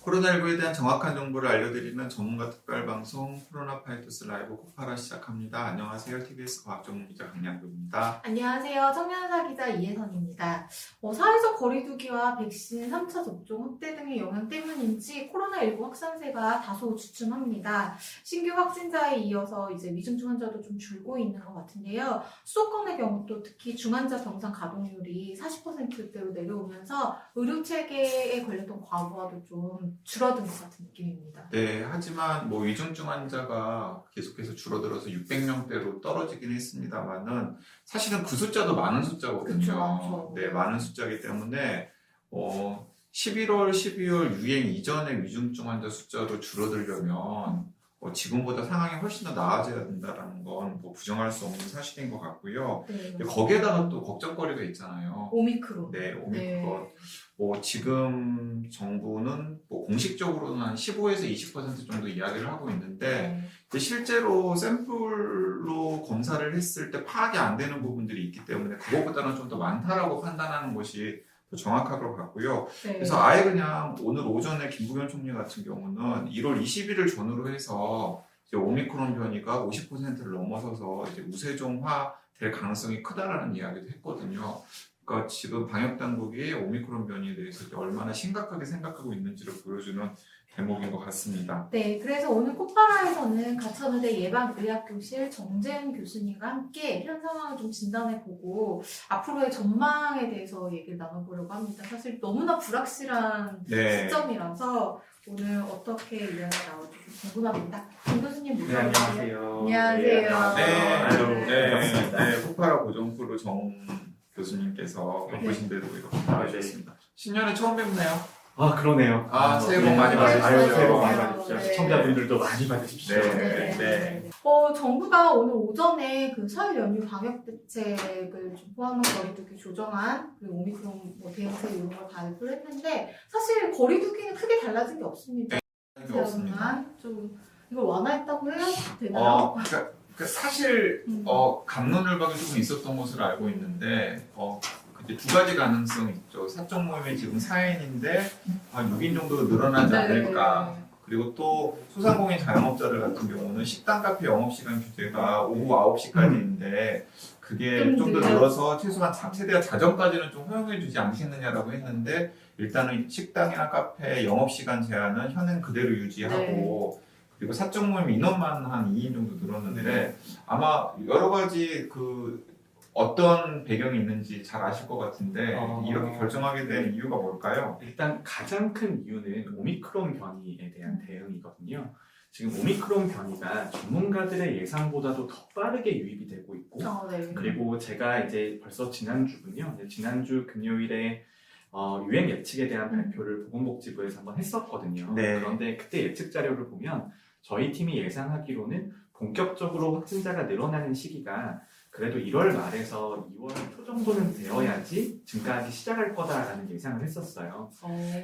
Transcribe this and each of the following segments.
코로나19에 대한 정확한 정보를 알려드리는 전문가 특별방송 코로나 파이터스 라이브 코파라 시작합니다. 안녕하세요. TBS 과학전문기자 강양구입니다. 안녕하세요. 청년사 기자 이혜선입니다. 사회적 거리두기와 백신 3차 접종 확대 등의 영향 때문인지 코로나19 확산세가 다소 주춤합니다. 신규 확진자에 이어서 이제 위중증 환자도 좀 줄고 있는 것 같은데요. 수도권의 경우도 특히 중환자 병상 가동률이 40%대로 내려오면서 의료 체계에 걸렸던 과부하도 좀 줄어든 것 같은 느낌입니다. 네, 하지만 위중증 환자가 계속해서 줄어들어서 600명대로 떨어지긴 했습니다만은 사실은 그 숫자도 많은 숫자거든요. 그렇죠. 네, 많은 숫자이기 때문에 11월, 12월 유행 이전의 위중증 환자 숫자로 줄어들려면 지금보다 상황이 훨씬 더 나아져야 된다는 건 부정할 수 없는 사실인 것 같고요. 네, 거기에다가 또 걱정거리가 있잖아요. 오미크론. 네, 오미크론. 지금 정부는 공식적으로는 한 15에서 20% 정도 이야기를 하고 있는데 실제로 샘플로 검사를 했을 때 파악이 안 되는 부분들이 있기 때문에 그것보다는 좀 더 많다라고 판단하는 것이 더 정확할 것 같고요. 네. 그래서 아예 그냥 오늘 오전에 김부겸 총리 같은 경우는 1월 20일을 전후로 해서 이제 오미크론 변이가 50%를 넘어서서 이제 우세종화 될 가능성이 크다라는 이야기도 했거든요. 그러니까 지금 방역 당국이 오미크론 변이에 대해서 얼마나 심각하게 생각하고 있는지를 보여주는 대목인 것 같습니다. 네, 그래서 오늘 코파라에서는 가천의대 예방의학교실 정재은 교수님과 함께 현 상황을 좀 진단해보고 앞으로의 전망에 대해서 얘기를 나눠보려고 합니다. 사실 너무나 불확실한 시점이라서 오늘 어떻게 이야기 나올지 궁금합니다. 김 교수님 네, 모셔주세요. 안녕하세요. 안녕하세요. 네, 코파라 고정프로 정 교수님께서 바쁘신 대로 이렇게 나와주셨습니다. 신년에 처음 뵙네요. 아, 그러네요. 새해 복 많이 받으십시오. 새해 복 많이 받으십시오. 네. 시청자분들도 많이 받으십시오. 네. 정부가 오늘 오전에 그 설 연휴 방역 대책을 좀 포함한 거리두기 조정안 그리고 오미크론 대응책 이런 걸 발표를 했는데 사실 거리두기는 크게 달라진 게 없습니다. 없습니다. 좀 이걸 완화했다고 해야 되나요? 그러니까 사실 갑론을박이 조금 있었던 것으로 알고 있는데 이제 두 가지 가능성이 있죠. 사적 모임이 지금 4인인데 한 6인 정도 늘어나지 않을까. 그리고 또 소상공인 자영업자들 같은 경우는 식당, 카페 영업시간 규제가 오후 9시까지인데 그게 좀 더 늘어서 최소한 최대한 자정까지는 좀 허용해주지 않겠느냐라고 했는데 일단은 식당이나 카페 영업시간 제한은 현행 그대로 유지하고 그리고 사적 모임 인원만 한 2인 정도 늘었는데 아마 여러 가지 어떤 배경이 있는지 잘 아실 것 같은데 이렇게 결정하게 된 이유가 뭘까요? 일단 가장 큰 이유는 오미크론 변이에 대한 대응이거든요. 지금 오미크론 변이가 전문가들의 예상보다도 더 빠르게 유입이 되고 있고 그리고 제가 이제 벌써 지난주군요. 지난주 금요일에 유행 예측에 대한 발표를 보건복지부에서 한번 했었거든요. 그런데 그때 예측 자료를 보면 저희 팀이 예상하기로는 본격적으로 확진자가 늘어나는 시기가 그래도 1월 말에서 2월 초 정도는 되어야지 증가하기 시작할 거다라는 예상을 했었어요.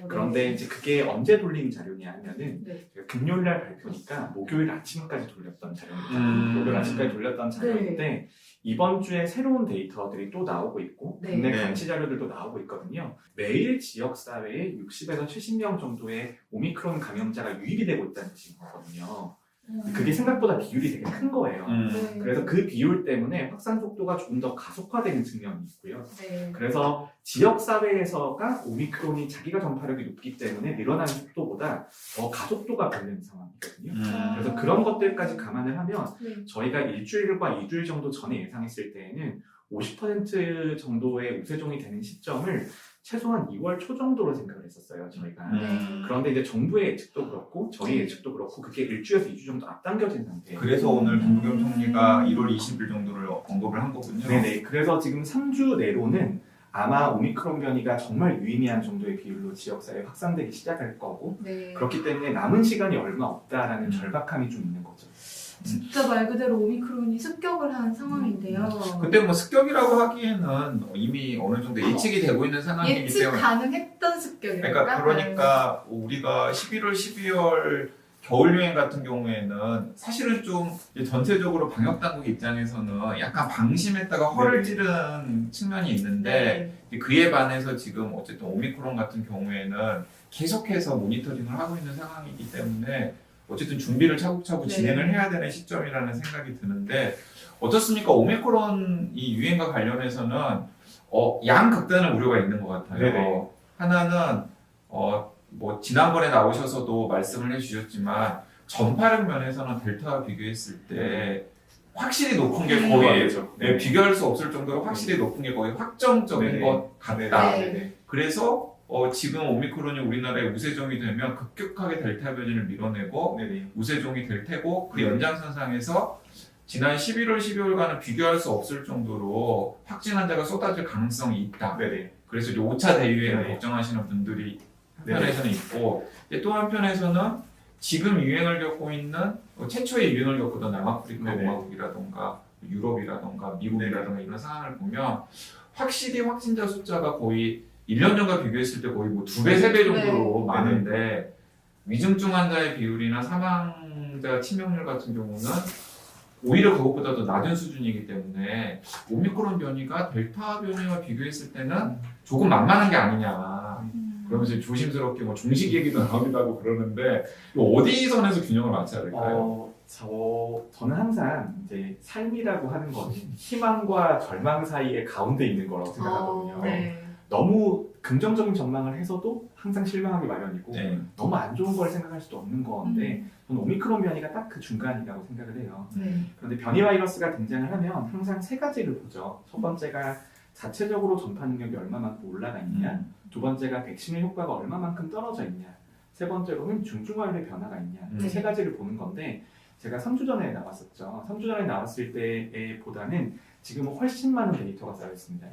그런데 이제 그게 언제 돌린 자료냐 하면은 금요일 날 발표니까 목요일 아침까지 돌렸던 자료입니다. 목요일 아침까지 돌렸던 자료인데 이번 주에 새로운 데이터들이 또 나오고 있고 국내 감시 자료들도 나오고 있거든요. 매일 지역사회에 60에서 70명 정도의 오미크론 감염자가 유입이 되고 있다는 거거든요. 그게 생각보다 비율이 되게 큰 거예요. 그래서 그 비율 때문에 확산 속도가 조금 더 가속화되는 측면이 있고요. 그래서 지역사회에서가 오미크론이 자기가 전파력이 높기 때문에 늘어나는 속도보다 더 가속도가 되는 상황이거든요. 그래서 그런 것들까지 감안을 하면 저희가 일주일과 2주일 정도 전에 예상했을 때에는 50% 정도의 우세종이 되는 시점을 최소한 2월 초 정도로 생각을 했었어요, 저희가. 그런데 이제 정부의 예측도 그렇고, 저희 예측도 그렇고, 그게 일주에서 2주 정도 앞당겨진 상태예요. 그래서 오늘 김부겸 총리가 1월 20일 정도를 언급을 한 거군요. 네네. 그래서 지금 3주 내로는 아마 오미크론 변이가 정말 유의미한 정도의 비율로 지역사회에 확산되기 시작할 거고, 그렇기 때문에 남은 시간이 얼마 없다라는 절박함이 좀 있는 거죠. 진짜 말 그대로 오미크론이 습격을 한 상황인데요. 근데 습격이라고 하기에는 이미 어느 정도 예측이 되고 있는 상황이기 예측 때문에 가능했던 습격이니까. 그러니까 우리가 11월, 12월 겨울 유행 같은 경우에는 사실은 좀 전체적으로 방역 당국 입장에서는 약간 방심했다가 허를 찌른 측면이 있는데 그에 반해서 지금 어쨌든 오미크론 같은 경우에는 계속해서 모니터링을 하고 있는 상황이기 때문에 어쨌든 준비를 차곡차곡 진행을 해야 되는 시점이라는 생각이 드는데 어떻습니까? 오미크론 이 유행과 관련해서는 양극단의 우려가 있는 것 같아요. 네네. 하나는 뭐 지난번에 나오셔서도 말씀을 해주셨지만 전파력 면에서는 델타와 비교했을 때 확실히 높은 게 거의 비교할 수 없을 정도로 확실히 높은 게 거의 확정적인 것 같다. 그래서 지금 오미크론이 우리나라에 우세종이 되면 급격하게 델타 변이를 밀어내고 우세종이 될 테고 그 연장선상에서 지난 11월, 12월과는 비교할 수 없을 정도로 확진 환자가 쏟아질 가능성이 있다. 그래서 이제 5차 대유행을 걱정하시는 분들이 한편에서는 있고 또 한편에서는 지금 유행을 겪고 있는 최초의 유행을 겪었던 남아프리카 공화국이라던가 유럽이라던가 미국이라던가 이런 상황을 보면 확실히 확진자 숫자가 거의 1년 전과 비교했을 때 거의 뭐 2배, 3배 정도로 많은데 위중증 환자의 비율이나 사망자 치명률 같은 경우는 오히려 그것보다도 낮은 수준이기 때문에 오미크론 변이가 델타 변이와 비교했을 때는 조금 만만한 게 아니냐. 그러면서 조심스럽게 뭐 종식 얘기도 나오기도 하고 그러는데 어디 선에서 균형을 맞춰야 될까요? 저는 항상 이제 삶이라고 하는 거는 희망과 절망 사이에 가운데 있는 거라고 생각하거든요. 너무 긍정적인 전망을 해서도 항상 실망하기 마련이고 너무 안 좋은 걸 생각할 수도 없는 건데 저는 오미크론 변이가 딱 그 중간이라고 생각을 해요. 그런데 변이 바이러스가 등장을 하면 항상 세 가지를 보죠. 첫 번째가 자체적으로 전파 능력이 얼마만큼 올라가 있냐, 두 번째가 백신의 효과가 얼마만큼 떨어져 있냐, 세 번째로는 중증화율의 변화가 있냐, 이 세 가지를 보는 건데 제가 3주 전에 나왔었죠. 3주 전에 나왔을 때보다는 지금은 훨씬 많은 데이터가 쌓여 있습니다.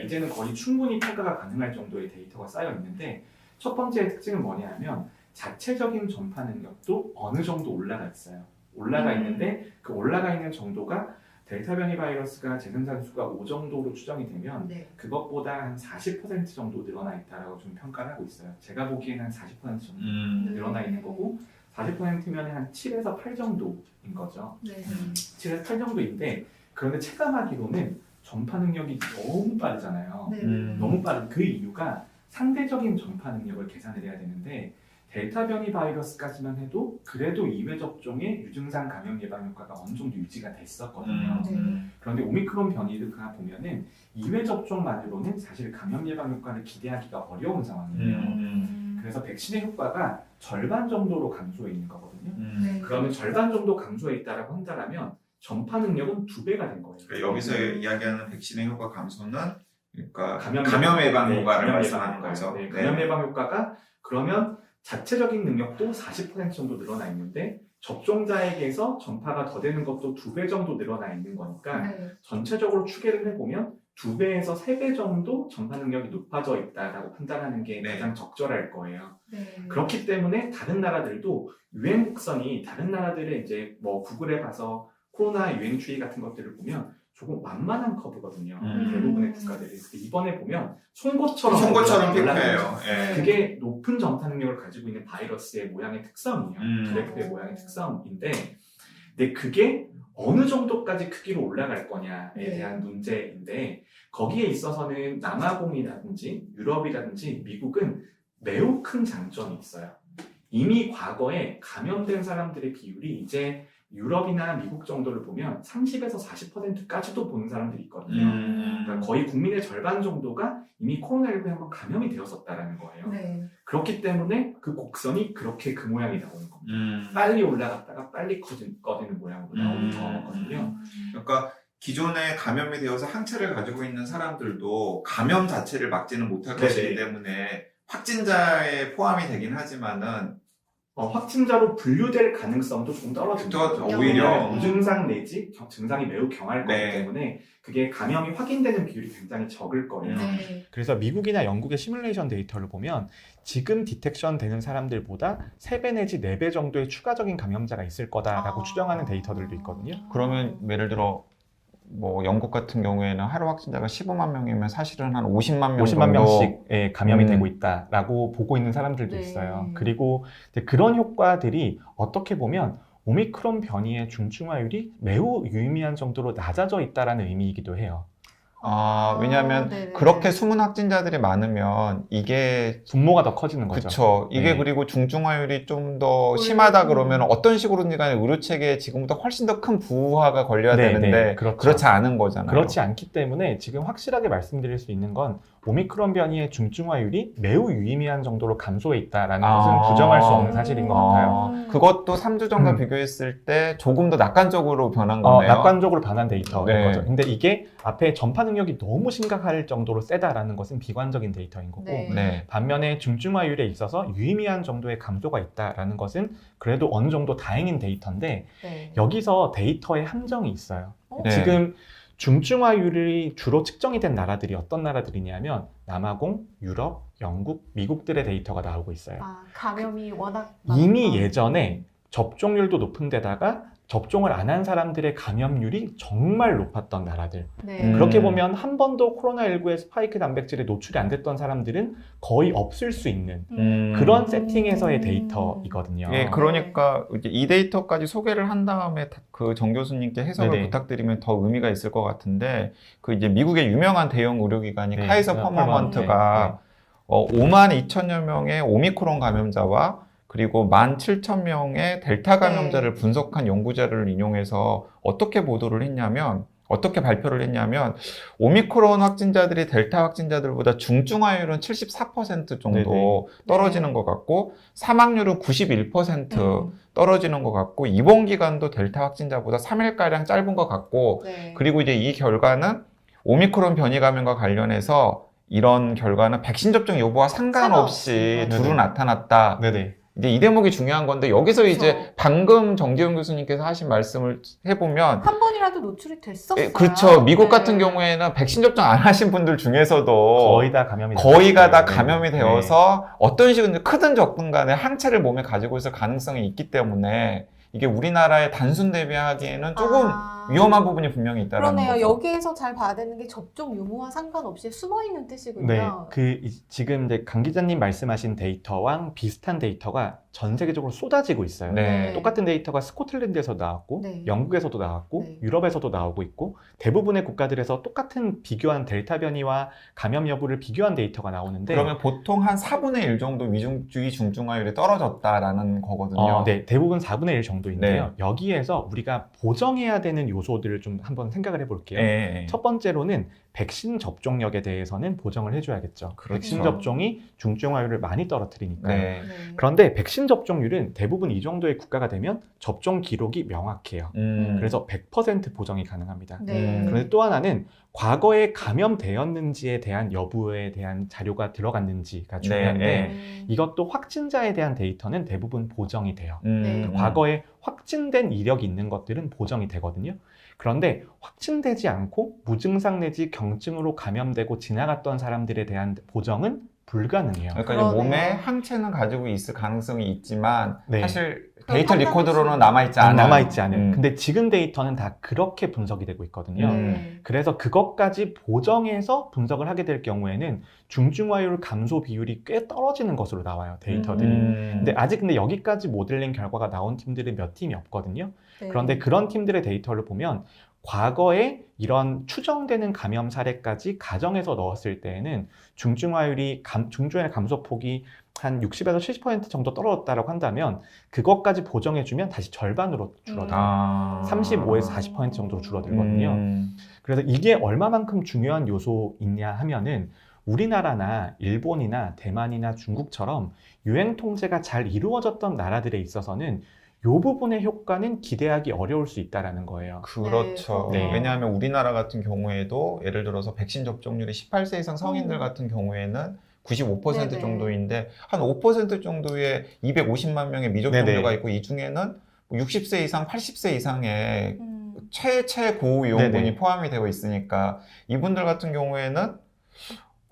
이제는 거의 충분히 평가가 가능할 정도의 데이터가 쌓여 있는데 첫 번째 특징은 뭐냐면 자체적인 전파 능력도 어느 정도 올라가 있어요. 올라가 있는데 그 올라가 있는 정도가 델타 변이 바이러스가 재생산 수가 5 정도로 추정이 되면 그것보다 한 40% 정도 늘어나 있다라고 좀 평가를 하고 있어요. 제가 보기에는 한 40% 정도 늘어나 있는 거고 40%면 한 7에서 8 정도인 거죠. 7에서 8 정도인데 그런데 체감하기로는 전파 능력이 너무 빠르잖아요. 너무 빠른 그 이유가 상대적인 전파 능력을 계산을 해야 되는데 델타 변이 바이러스까지만 해도 그래도 2회 접종의 유증상 감염 예방 효과가 어느 정도 유지가 됐었거든요. 그런데 오미크론 변이가 보면은 2회 접종만으로는 사실 감염 예방 효과를 기대하기가 어려운 상황이에요. 그래서 백신의 효과가 절반 정도로 감소해 있는 거거든요. 그러면 절반 정도 감소해 있다라고 한다면 전파 능력은 2배가 된 거예요. 그러니까 여기서 이야기하는 백신의 효과 감소는 그러니까 감염 예방 효과를 말씀하는 거죠. 감염 예방 효과가 그러면 자체적인 능력도 40% 정도 늘어나 있는데 접종자에게서 전파가 더 되는 것도 2배 정도 늘어나 있는 거니까 전체적으로 추계를 해보면 2배에서 3배 정도 전파 능력이 높아져 있다라고 판단하는 게 가장 적절할 거예요. 그렇기 때문에 다른 나라들도 유행 곡선이 다른 나라들의 이제 뭐 구글에 봐서 코로나 유행 추이 같은 것들을 보면 조금 만만한 커브거든요. 대부분의 국가들이. 이번에 보면 송곳처럼 피크해요. 그게 높은 전파 능력을 가지고 있는 바이러스의 모양의 특성이에요. 그래프의 모양의 특성인데 근데 그게 어느 정도까지 크기로 올라갈 거냐에 대한 문제인데 거기에 있어서는 남아공이라든지 유럽이라든지 미국은 매우 큰 장점이 있어요. 이미 과거에 감염된 사람들의 비율이 이제 유럽이나 미국 정도를 보면 30에서 40%까지도 보는 사람들이 있거든요. 그러니까 거의 국민의 절반 정도가 이미 코로나19에 한번 감염이 되었었다라는 거예요. 그렇기 때문에 그 곡선이 그렇게 그 모양이 나오는 겁니다. 빨리 올라갔다가 빨리 꺼지는 모양으로 나오는 거거든요. 그러니까 기존에 감염이 되어서 항체를 가지고 있는 사람들도 감염 자체를 막지는 못할 것이기 때문에 확진자에 포함이 되긴 하지만은 확진자로 분류될 가능성도 조금 떨어집니다. 오히려 무증상 내지 증상이 매우 경할 거기 때문에 그게 감염이 확인되는 비율이 굉장히 적을 거예요. 그래서 미국이나 영국의 시뮬레이션 데이터를 보면 지금 디텍션 되는 사람들보다 3배 내지 4배 정도의 추가적인 감염자가 있을 거다라고 추정하는 데이터들도 있거든요. 그러면 예를 들어 뭐 영국 같은 경우에는 하루 확진자가 15만 명이면 사실은 한 50만 명 50만 정도 명씩 감염이 되고 있다라고 보고 있는 사람들도 네. 있어요. 그리고 이제 그런 효과들이 어떻게 보면 오미크론 변이의 중증화율이 매우 유의미한 정도로 낮아져 있다라는 의미이기도 해요. 왜냐하면 네네. 그렇게 숨은 확진자들이 많으면 이게 분모가 더 커지는 거죠. 그쵸. 이게 네. 그리고 중증화율이 좀 더 심하다 그러면 어떤 식으로든 간에 의료 체계에 지금보다 훨씬 더 큰 부하가 걸려야 네, 되는데 네, 그렇죠. 그렇지 않은 거잖아요. 그렇지 않기 때문에 지금 확실하게 말씀드릴 수 있는 건 오미크론 변이의 중증화율이 매우 유의미한 정도로 감소해 있다라는 것은 부정할 수 없는 사실인 것 같아요. 그것도 3주 전과 비교했을 때 조금 더 낙관적으로 변한 거네요. 낙관적으로 변한 데이터인 네. 거죠. 근데 이게 앞에 전파 능력이 너무 심각할 정도로 세다라는 것은 비관적인 데이터인 거고 네. 네. 반면에 중증화율에 있어서 유의미한 정도의 감소가 있다라는 것은 그래도 어느 정도 다행인 데이터인데 네. 여기서 데이터에 함정이 있어요. 네. 지금 중증화율이 주로 측정이 된 나라들이 어떤 나라들이냐면 남아공, 유럽, 영국, 미국들의 데이터가 나오고 있어요. 감염이 워낙 이미 많아서. 예전에 접종률도 높은 데다가 접종을 안 한 사람들의 감염률이 정말 높았던 나라들. 네. 그렇게 보면 한 번도 코로나19의 스파이크 단백질에 노출이 안 됐던 사람들은 거의 없을 수 있는 그런 세팅에서의 데이터이거든요. 예, 그러니까 이제 이 데이터까지 소개를 한 다음에 그 정 교수님께 해석을 네네. 부탁드리면 더 의미가 있을 것 같은데 그 이제 미국의 유명한 대형 의료기관이 네, 카이서 퍼머넌트. 퍼머먼트가 5만 2천여 명의 오미크론 감염자와 그리고 17,000명의 델타 감염자를 분석한 연구 자료를 인용해서 어떻게 보도를 했냐면 어떻게 발표를 했냐면 오미크론 확진자들이 델타 확진자들보다 중증화율은 74% 정도 네네. 떨어지는 것 같고 사망률은 91% 떨어지는 것 같고 입원 기간도 델타 확진자보다 3일가량 짧은 것 같고 네. 그리고 이제 이 결과는 오미크론 변이 감염과 관련해서 이런 결과는 백신 접종 여부와 상관없이 상관없이. 두루 네네. 나타났다. 네네. 이제 이 대목이 중요한 건데 여기서 이제 그렇죠. 방금 정재훈 교수님께서 하신 말씀을 해보면 한 번이라도 노출이 됐었어요. 그렇죠. 미국 네. 같은 경우에는 백신 접종 안 하신 분들 중에서도 거의 다 감염이 거의가 다 됐어요. 감염이 네. 되어서 어떤 식으로 크든 적든 간에 항체를 몸에 가지고 있을 가능성이 있기 때문에 이게 우리나라에 단순 대비하기에는 조금 위험한 부분이 분명히 있다는 그러네요. 거죠. 여기에서 잘 봐야 되는 게 접종 유무와 상관없이 숨어있는 뜻이군요. 네, 지금 이제 강 기자님 말씀하신 데이터와 비슷한 데이터가 전 세계적으로 쏟아지고 있어요. 네. 똑같은 데이터가 스코틀랜드에서 나왔고, 네. 영국에서도 나왔고, 네. 유럽에서도 나오고 있고, 대부분의 국가들에서 똑같은 비교한 델타 변이와 감염 여부를 비교한 데이터가 나오는데, 그러면 보통 한 4분의 1 정도 위중주의 중증화율이 떨어졌다라는 거거든요. 네, 대부분 4분의 1 정도인데요. 여기에서 우리가 보정해야 되는 요소들을 좀 한번 생각을 해볼게요. 네. 첫 번째로는 백신 접종력에 대해서는 보정을 해줘야겠죠. 그렇죠. 백신 접종이 중증화율을 많이 떨어뜨리니까요. 네. 네. 그런데 백신 접종률은 대부분 이 정도의 국가가 되면 접종 기록이 명확해요. 그래서 100% 보정이 가능합니다. 네. 그런데 또 하나는 과거에 감염되었는지에 대한 여부에 대한 자료가 들어갔는지가 중요한데 네. 이것도 확진자에 대한 데이터는 대부분 보정이 돼요. 네. 과거에 확진된 이력이 있는 것들은 보정이 되거든요. 그런데 확진되지 않고 무증상 내지 경증으로 감염되고 지나갔던 사람들에 대한 보정은 불가능해요. 그러니까 그러네요. 이제 몸에 항체는 가지고 있을 가능성이 있지만 네. 사실 그럼 데이터 판단할 리코더로는 수- 남아있지 않아요. 남아있지 않은. 음. 근데 지금 데이터는 다 그렇게 분석이 되고 있거든요. 네. 그래서 그것까지 보정해서 분석을 하게 될 경우에는 중증화율 감소 비율이 꽤 떨어지는 것으로 나와요, 데이터들이. 근데 아직 여기까지 모델링 결과가 나온 팀들은 몇 팀이 없거든요. 네. 그런데 그런 팀들의 데이터를 보면 과거에 이런 추정되는 감염 사례까지 가정해서 넣었을 때에는 중증화율이 중증화율 감소폭이 한 60에서 70% 정도 떨어졌다고 한다면 그것까지 보정해주면 다시 절반으로 줄어들어요. 35에서 40% 정도로 줄어들거든요. 그래서 이게 얼마만큼 중요한 요소이냐 하면은 우리나라나 일본이나 대만이나 중국처럼 유행 통제가 잘 이루어졌던 나라들에 있어서는 이 부분의 효과는 기대하기 어려울 수 있다는 거예요. 그렇죠. 네. 왜냐하면 우리나라 같은 경우에도 예를 들어서 백신 접종률이 18세 이상 성인들 같은 경우에는 95% 네네. 정도인데 한 5% 정도의 250만 명의 미접종자가 네네. 있고 이 중에는 60세 이상, 80세 이상의 음. 최고위험군이 네네. 포함이 되어 있으니까 이분들 같은 경우에는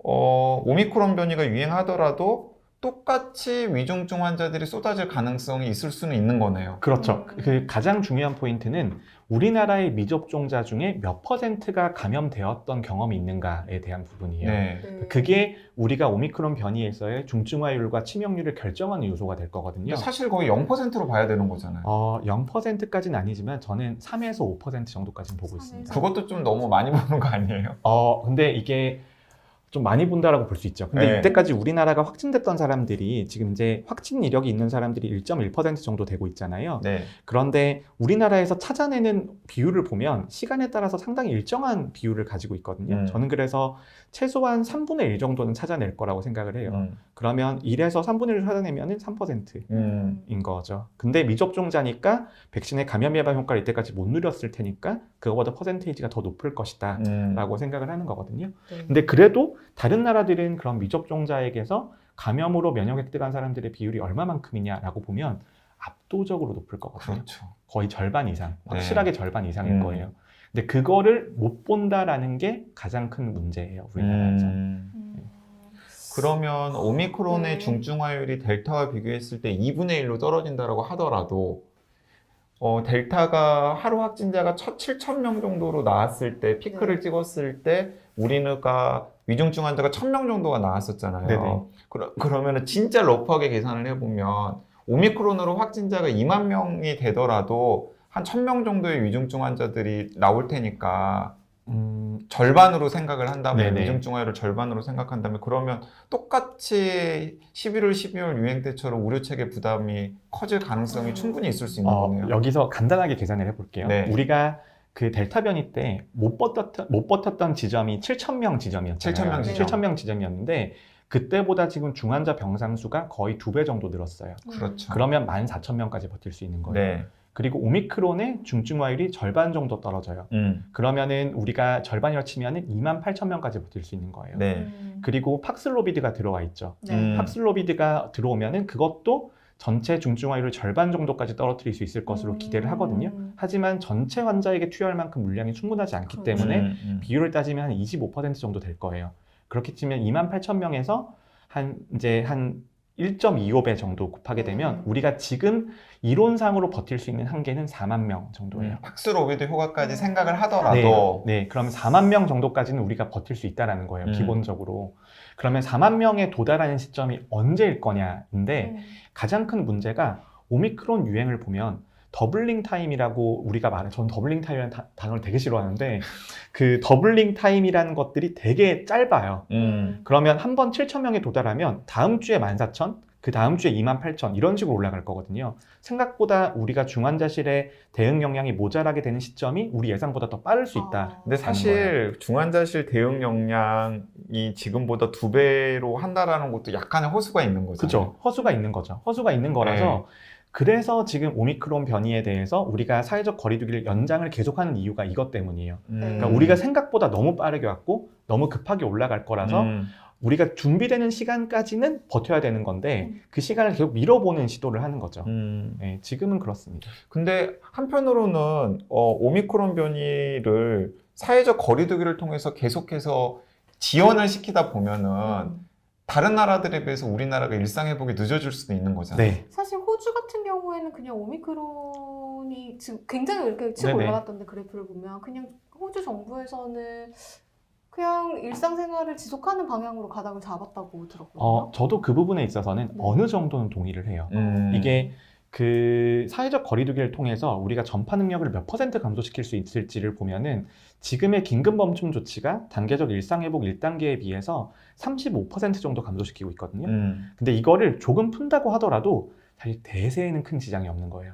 오미크론 변이가 유행하더라도 똑같이 위중증 환자들이 쏟아질 가능성이 있을 수는 있는 거네요. 그렇죠. 그 가장 중요한 포인트는 우리나라의 미접종자 중에 몇 %가 감염되었던 경험이 있는가에 대한 부분이에요. 네. 그게 우리가 오미크론 변이에서의 중증화율과 치명률을 결정하는 요소가 될 거거든요. 근데 사실 거의 0%로 봐야 되는 거잖아요. 0%까지는 아니지만 저는 3에서 5% 정도까지는 보고 있습니다. 그것도 좀 너무 많이 보는 거 아니에요? 근데 이게 좀 많이 본다라고 볼 수 있죠. 근데 네. 이때까지 우리나라가 확진됐던 사람들이 지금 이제 확진 이력이 있는 사람들이 1.1% 정도 되고 있잖아요. 네. 그런데 우리나라에서 찾아내는 비율을 보면 시간에 따라서 상당히 일정한 비율을 가지고 있거든요. 저는 그래서 최소한 3분의 1 정도는 찾아낼 거라고 생각을 해요. 그러면 1에서 3분의 1을 찾아내면 3%인 거죠. 근데 미접종자니까 백신의 감염 예방 효과를 이때까지 못 누렸을 테니까 그거보다 퍼센테이지가 더 높을 것이다 라고 생각을 하는 거거든요. 근데 그래도 다른 나라들은 그런 미접종자에게서 감염으로 면역 획득한 사람들의 비율이 얼마만큼이냐라고 보면 압도적으로 높을 거거든요. 그렇죠. 거의 절반 이상, 네. 확실하게 절반 이상일 거예요. 근데 그거를 못 본다라는 게 가장 큰 문제예요, 우리나라에서. 그러면 오미크론의 네. 중증화율이 델타와 비교했을 때 2분의 1로 떨어진다고 하더라도 델타가 하루 확진자가 7,000명 정도로 나왔을 때 피크를 찍었을 때 우리나라가 위중증 환자가 1,000명 정도가 나왔었잖아요. 네네. 그러면 진짜 러프하게 계산을 해보면 오미크론으로 확진자가 2만 명이 되더라도 한 1,000명 정도의 위중증 환자들이 나올 테니까 절반으로 생각을 한다면 네네. 위중증화율을 절반으로 생각한다면 그러면 똑같이 11월, 12월 유행 때처럼 의료체계 부담이 커질 가능성이 충분히 있을 수 있는 거네요. 여기서 간단하게 계산을 해볼게요. 네. 우리가 그 델타 변이 때 못 버텼던 지점이 7,000명 지점이었잖아요. 7,000명 지점. 7,000명 지점이었는데 그때보다 지금 중환자 병상 수가 거의 2배 정도 늘었어요. 그렇죠. 그러면 14,000명까지 버틸 수 있는 거예요. 네. 그리고 오미크론의 중증화율이 절반 정도 떨어져요. 그러면은 우리가 절반이라 치면은 28,000명까지 버틸 수 있는 거예요. 네. 그리고 팍슬로비드가 들어와 있죠. 네. 팍슬로비드가 들어오면은 그것도 전체 중증화율을 절반 정도까지 떨어뜨릴 수 있을 것으로 기대를 하거든요. 하지만 전체 환자에게 투여할 만큼 물량이 충분하지 않기 때문에 비율을 따지면 한 25% 정도 될 거예요. 그렇게 치면 28,000명에서 한 1.25배 정도 곱하게 되면 우리가 지금 이론상으로 버틸 수 있는 한계는 4만 명 정도예요. 팍스로비드 효과까지 생각을 하더라도 네, 그러면 4만 명 정도까지는 우리가 버틸 수 있다는 거예요, 기본적으로. 그러면 4만 명에 도달하는 시점이 언제일 거냐인데 가장 큰 문제가 오미크론 유행을 보면 더블링 타임이라고 우리가 말해. 저는 더블링 타임이라는 단어를 되게 싫어하는데 그 더블링 타임이라는 것들이 되게 짧아요. 그러면 한 번 7,000명에 도달하면 다음 주에 14,000, 그 다음 주에 28,000 이런 식으로 올라갈 거거든요. 생각보다 우리가 중환자실에 대응 역량이 모자라게 되는 시점이 우리 예상보다 더 빠를 수 있다. 근데 사실 중환자실 대응 역량이 지금보다 2배로 한다라는 것도 약간의 허수가 있는 거죠. 그렇죠. 허수가 있는 거죠. 허수가 있는 거라서 그래서 지금 오미크론 변이에 대해서 우리가 사회적 거리두기를 연장을 계속하는 이유가 이것 때문이에요. 그러니까 우리가 생각보다 너무 빠르게 왔고 너무 급하게 올라갈 거라서 우리가 준비되는 시간까지는 버텨야 되는 건데 그 시간을 계속 밀어보는 시도를 하는 거죠. 네, 지금은 그렇습니다. 근데 한편으로는 오미크론 변이를 사회적 거리두기를 통해서 계속해서 지연을 시키다 보면은 다른 나라들에 비해서 우리나라가 일상회복이 늦어질 수도 있는 거잖아요. 네. 사실 호주 같은 경우에는 그냥 오미크론이 지금 굉장히 이렇게 치고 네네. 올라갔던데 그래프를 보면 그냥 호주 정부에서는 그냥 일상생활을 지속하는 방향으로 가닥을 잡았다고 들었거든요. 저도 그 부분에 있어서는 네. 어느 정도는 동의를 해요. 이게 그 사회적 거리두기를 통해서 우리가 전파 능력을 몇 % 감소시킬 수 있을지를 보면은 지금의 긴급 멈춤 조치가 단계적 일상회복 1단계에 비해서 35% 정도 감소시키고 있거든요. 근데 이거를 조금 푼다고 하더라도 사실 대세에는 큰 지장이 없는 거예요.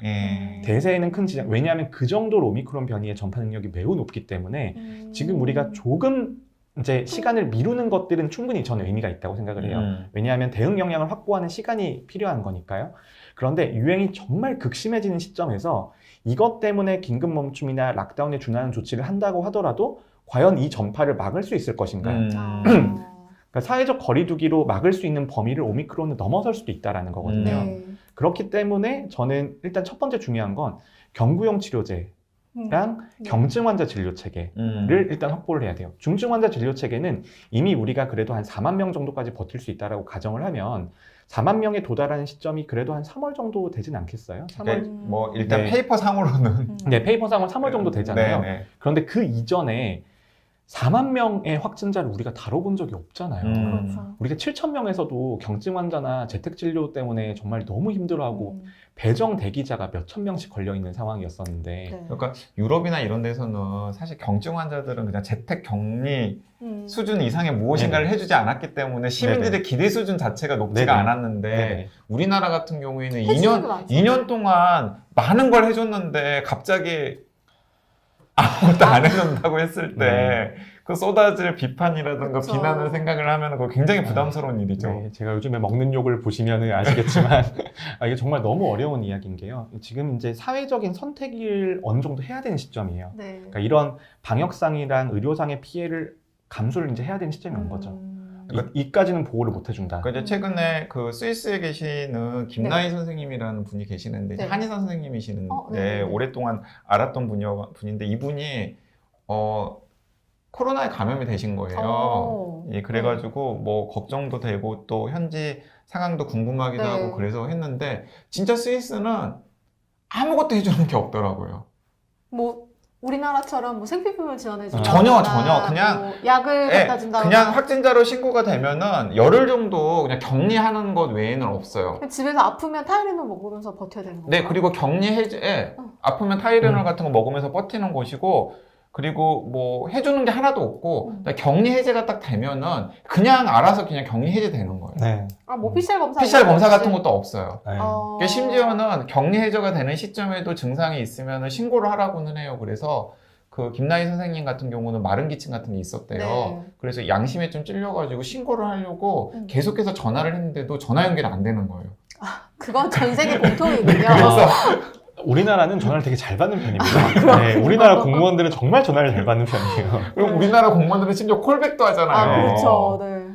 대세에는 큰 지장, 왜냐하면 그 정도로 오미크론 변이의 전파 능력이 매우 높기 때문에 지금 우리가 조금 이제 시간을 미루는 것들은 충분히 저는 의미가 있다고 생각을 해요. 왜냐하면 대응 역량을 확보하는 시간이 필요한 거니까요. 그런데 유행이 정말 극심해지는 시점에서 이것 때문에 긴급 멈춤이나 락다운에 준하는 조치를 한다고 하더라도 과연 이 전파를 막을 수 있을 것인가요? 그러니까 사회적 거리두기로 막을 수 있는 범위를 오미크론은 넘어설 수도 있다는 거거든요. 네. 그렇기 때문에 저는 일단 첫 번째 중요한 건 경구용 치료제 경증 환자 진료 체계를 일단 확보를 해야 돼요. 중증 환자 진료 체계는 이미 우리가 그래도 한 4만 명 정도까지 버틸 수 있다라고 가정을 하면 4만 명에 도달하는 시점이 그래도 한 3월 정도 되진 않겠어요? 3월? 뭐 일단 네. 페이퍼상으로는 네, 페이퍼상은 3월 정도 되잖아요. 네, 네. 그런데 그 이전에 4만 명의 확진자를 우리가 다뤄본 적이 없잖아요. 그렇죠. 우리가 7천 명에서도 경증 환자나 재택 진료 때문에 정말 너무 힘들어하고 배정 대기자가 몇천 명씩 걸려 있는 상황이었었는데 네. 그러니까 유럽이나 이런 데서는 사실 경증 환자들은 그냥 재택 격리 수준 이상의 무엇인가를 해주지 않았기 때문에 시민들의 기대 수준 자체가 높지가 네네. 않았는데 네네. 우리나라 같은 경우에는 해주는 게 많죠. 2년 동안 많은 걸 해줬는데 갑자기 아무것도 안 해준다고 했을 때 그 쏟아질 비판이라든가 그쵸. 비난을 생각을 하면 그거 굉장히 부담스러운 일이죠. 네, 제가 요즘에 먹는 욕을 보시면 아시겠지만 이게 정말 너무 어려운 이야기인 게요. 지금 이제 사회적인 선택을 어느 정도 해야 되는 시점이에요. 네. 그러니까 이런 방역상이랑 의료상의 피해를 감수를 이제 해야 되는 시점이 온 거죠. 이까지는 보호를 못 해준다. 그러니까 이제 최근에 그 스위스에 계시는 김나희 선생님이라는 분이 계시는데 네. 한의사 선생님이시는데 네. 오랫동안 알았던 분인데 이분이 코로나에 감염이 되신 거예요. 예, 그래가지고 뭐 걱정도 되고 또 현지 상황도 궁금하기도 네. 하고 그래서 했는데 진짜 스위스는 아무것도 해주는 게 없더라고요. 뭐 우리나라처럼 뭐 생필품을 지원해준다. 전혀 그냥 뭐 약을 갖다 준다. 그냥 확진자로 신고가 되면은 열흘 정도 그냥 격리하는 것 외에는 없어요. 집에서 아프면 타이레놀 먹으면서 버텨야 되는 거예요. 네, 그리고 격리 해제, 아프면 타이레놀 같은 거 먹으면서 버티는 곳이고, 그리고 뭐 해주는 게 하나도 없고, 격리 해제가 딱 되면은 그냥 알아서 그냥 격리 해제되는 거예요. 네. 뭐 PCR 검사. PCR 검사 없이? 같은 것도 없어요. 네. 그러니까 심지어는 격리 해제가 되는 시점에도 증상이 있으면 신고를 하라고는 해요. 그래서 그 김나희 선생님 같은 경우는 마른 기침 같은 게 있었대요. 네. 그래서 양심에 좀 찔려가지고 신고를 하려고 계속해서 전화를 했는데도 전화 연결이 안 되는 거예요. 그건 전 세계 공통이군요. 그래서 우리나라는 전화를 되게 잘 받는 편입니다. 네, 우리나라 공무원들은 정말 전화를 잘 받는 편이에요. 그리고 우리나라 공무원들은 심지어 콜백도 하잖아요. 그렇죠. 네.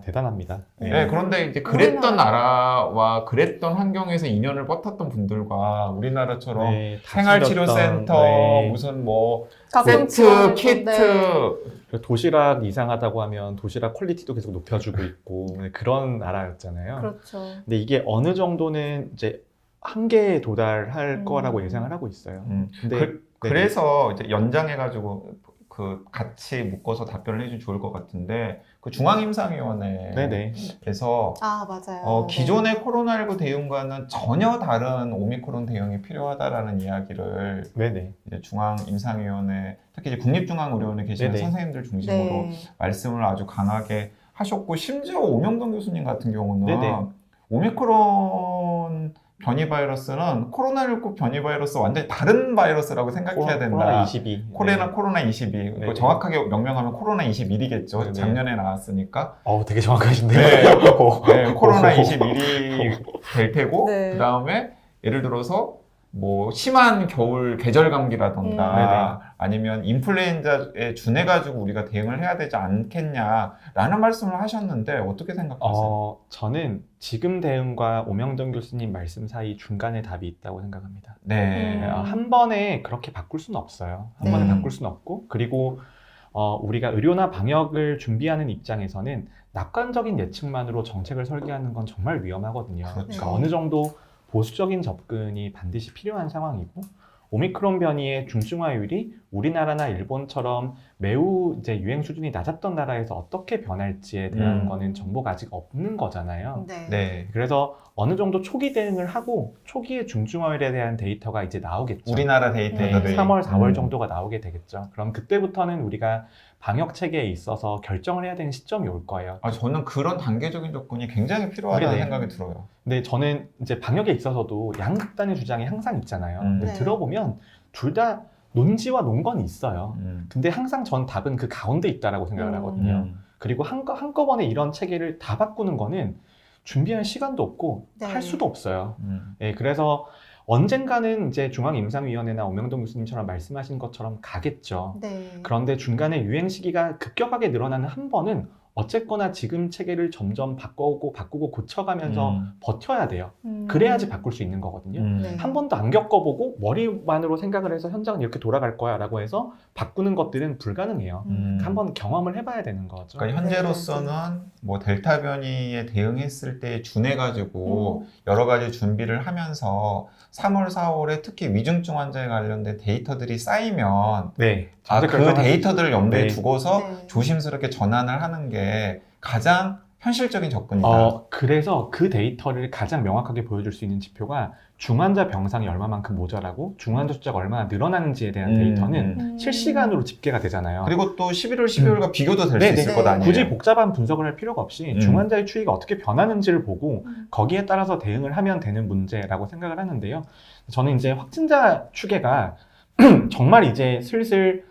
대단합니다. 네, 그런데 이제 그랬던 나라와 그랬던 환경에서 2년을 버텼던 분들과 우리나라처럼 네, 다 생활치료센터, 네. 무슨 뭐 가끔 세트, 지원해주고, 키트. 네. 도시락 이상하다고 하면 도시락 퀄리티도 계속 높여주고 있고 그런 나라였잖아요. 그렇죠. 근데 이게 어느 정도는 이제 한계에 도달할 거라고 예상을 하고 있어요. 근데 그래서 이제 연장해가지고 그 같이 묶어서 답변을 해주면 좋을 것 같은데 그 중앙임상위원회에서 맞아요. 기존의 코로나19 대응과는 전혀 다른 오미크론 대응이 필요하다라는 이야기를 이제 중앙임상위원회 특히 이제 국립중앙의료원에 계시는 선생님들 중심으로 말씀을 아주 강하게 하셨고 심지어 오명돈 교수님 같은 경우는 오미크론 변이 바이러스는 코로나19 변이 바이러스 완전히 다른 바이러스라고 생각해야 된다. 코로나 22. 정확하게 명명하면 코로나 21이겠죠. 작년에 나왔으니까. 되게 정확하신데요. 네, 코로나 21이 될 테고 그 다음에 예를 들어서 뭐 심한 겨울 계절 감기라던가 아니면 인플루엔자에 준해가지고 우리가 대응을 해야 되지 않겠냐라는 말씀을 하셨는데 어떻게 생각하세요? 저는 지금 대응과 오명돈 교수님 말씀 사이 중간에 답이 있다고 생각합니다. 한 번에 그렇게 바꿀 수는 없어요. 한 번에 바꿀 수는 없고 그리고 우리가 의료나 방역을 준비하는 입장에서는 낙관적인 예측만으로 정책을 설계하는 건 정말 위험하거든요. 그러니까 어느 정도 보수적인 접근이 반드시 필요한 상황이고 오미크론 변이의 중증화율이 우리나라나 일본처럼 매우 이제 유행 수준이 낮았던 나라에서 어떻게 변할지에 대한 거는 정보가 아직 없는 거잖아요. 그래서 어느 정도 초기 대응을 하고 초기의 중증화율에 대한 데이터가 이제 나오겠죠. 우리나라 데이터가 3월, 4월 정도가 나오게 되겠죠. 그럼 그때부터는 우리가 방역 체계에 있어서 결정을 해야 되는 시점이 올 거예요. 저는 그런 단계적인 접근이 굉장히 필요하다는 생각이 들어요. 근데 저는 이제 방역에 있어서도 양극단의 주장이 항상 있잖아요. 근데 들어보면 둘 다 논지와 논건이 있어요. 근데 항상 전 답은 그 가운데 있다라고 생각을 하거든요. 그리고 한꺼번에 이런 체계를 다 바꾸는 거는 준비할 시간도 없고 할 수도 없어요. 그래서 언젠가는 이제 중앙임상위원회나 오명돈 교수님처럼 말씀하신 것처럼 가겠죠. 그런데 중간에 유행 시기가 급격하게 늘어나는 한 번은 어쨌거나 지금 체계를 점점 바꾸고 고쳐가면서 버텨야 돼요. 음. 그래야지 바꿀 수 있는 거거든요. 네. 한 번도 안 겪어보고 머리만으로 생각을 해서 현장은 이렇게 돌아갈 거야 라고 해서 바꾸는 것들은 불가능해요. 한 번 경험을 해봐야 되는 거죠. 그러니까 현재로서는 뭐 델타 변이에 대응했을 때 준해가지고 여러 가지 준비를 하면서 3월, 4월에 특히 위중증 환자에 관련된 데이터들이 쌓이면 네. 그 데이터들을 염두에 네. 두고서 네. 조심스럽게 전환을 하는 게 가장 현실적인 접근이다. 그래서 그 데이터를 가장 명확하게 보여줄 수 있는 지표가 중환자 병상이 얼마만큼 모자라고 중환자 숫자가 얼마나 늘어나는지에 대한 데이터는 실시간으로 집계가 되잖아요. 그리고 또 11월, 12월과 비교도 될 수 네, 있을 네. 것 아니에요. 굳이 복잡한 분석을 할 필요가 없이 중환자의 추이가 어떻게 변하는지를 보고 거기에 따라서 대응을 하면 되는 문제라고 생각을 하는데요. 저는 이제 확진자 추계가 정말 이제 슬슬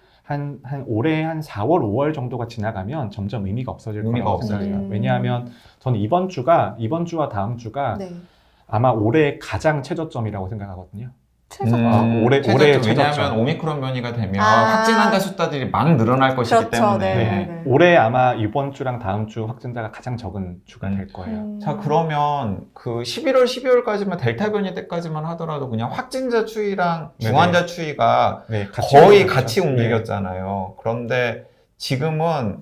올해 한 4월, 5월 정도가 지나가면 점점 의미가 없어질 거라고 생각해요. 왜냐하면 저는 이번 주와 다음 주가 네. 아마 올해 가장 최저점이라고 생각하거든요. 최저점. 올해 최저점. 왜냐하면 오미크론 변이가 되면 아. 확진 환자 숫자들이 막 늘어날 것이기 그렇죠. 때문에. 네. 올해 아마 이번 주랑 다음 주 확진자가 가장 적은 주가 될 거예요. 자, 그러면 그 11월, 12월까지만 델타 변이 때까지만 하더라도 그냥 확진자 추이랑 중환자 추이가 네, 거의 같이 네. 움직였잖아요. 그런데 지금은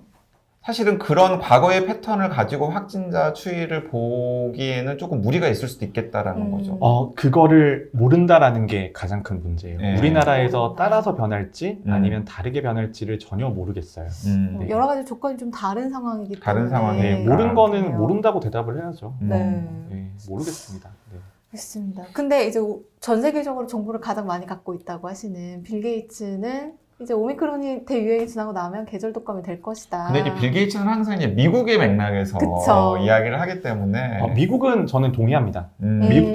사실은 그런 과거의 패턴을 가지고 확진자 추이를 보기에는 조금 무리가 있을 수도 있겠다라는 거죠. 그거를 모른다라는 게 가장 큰 문제예요. 네. 우리나라에서 따라서 변할지 아니면 다르게 변할지를 전혀 모르겠어요. 네. 여러 가지 조건이 좀 다른 상황이기 때문에. 다른 상황이니까. 네, 모르는 거는 그렇네요. 모른다고 대답을 해야죠. 네. 네, 모르겠습니다. 네. 그렇습니다. 근데 이제 전 세계적으로 정보를 가장 많이 갖고 있다고 하시는 빌 게이츠는 이제 오미크론이 대유행이 지나고 나면 계절 독감이 될 것이다. 근데 이제 빌 게이츠는 항상 이제 미국의 맥락에서 그쵸. 이야기를 하기 때문에 미국은 저는 동의합니다.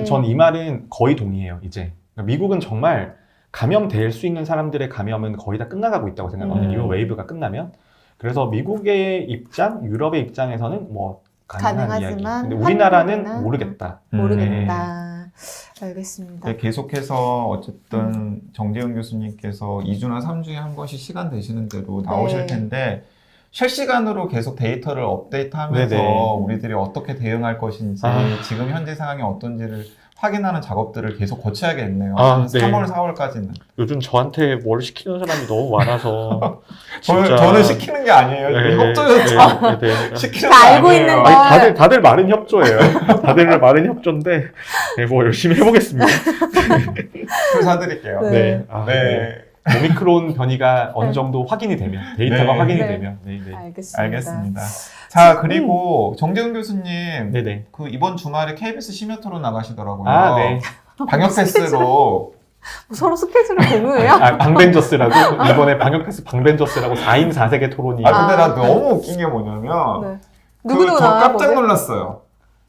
전 이 말은 거의 동의해요, 이제. 그러니까 미국은 정말 감염될 수 있는 사람들의 감염은 거의 다 끝나가고 있다고 생각하거든요. 이 웨이브가 끝나면. 그래서 미국의 입장, 유럽의 입장에서는 뭐 가능한 이야기. 가능하지만 근데 우리나라는 한국에는 모르겠다. 모르겠다. 알겠습니다. 네, 계속해서 어쨌든 정재훈 교수님께서 2주나 3주에 한 번씩 시간 되시는 대로 나오실 네. 텐데 실시간으로 계속 데이터를 업데이트하면서 네네. 우리들이 어떻게 대응할 것인지 지금 현재 상황이 어떤지를 확인하는 작업들을 계속 거쳐야겠네요. 한 네. 3월, 4월까지는. 요즘 저한테 뭘 시키는 사람이 너무 많아서 저는 시키는 게 아니에요. 네, 협조였죠. 네. 시키는 다 게 알고 아니에요. 있는 거. 아니, 다들 말은 협조예요. 다들 말은 협조인데 네, 뭐 열심히 해보겠습니다. 술 사드릴게요. 네. 네. 네. 오미크론 변이가 어느 정도 확인이 되면 데이터가 네. 확인이 네. 되면 네. 알겠습니다. 자, 그리고 정재훈 교수님 네네. 그 이번 주말에 KBS 심야 토론 나가시더라고요. 네. 방역 패스로 서로 스케줄을 공유해요? 방벤저스라고 이번에 방역 패스 방벤저스라고 4인 4색의 토론이 근데 나 너무 웃긴 게 뭐냐면 네. 누구누구 저 나와요? 깜짝 놀랐어요.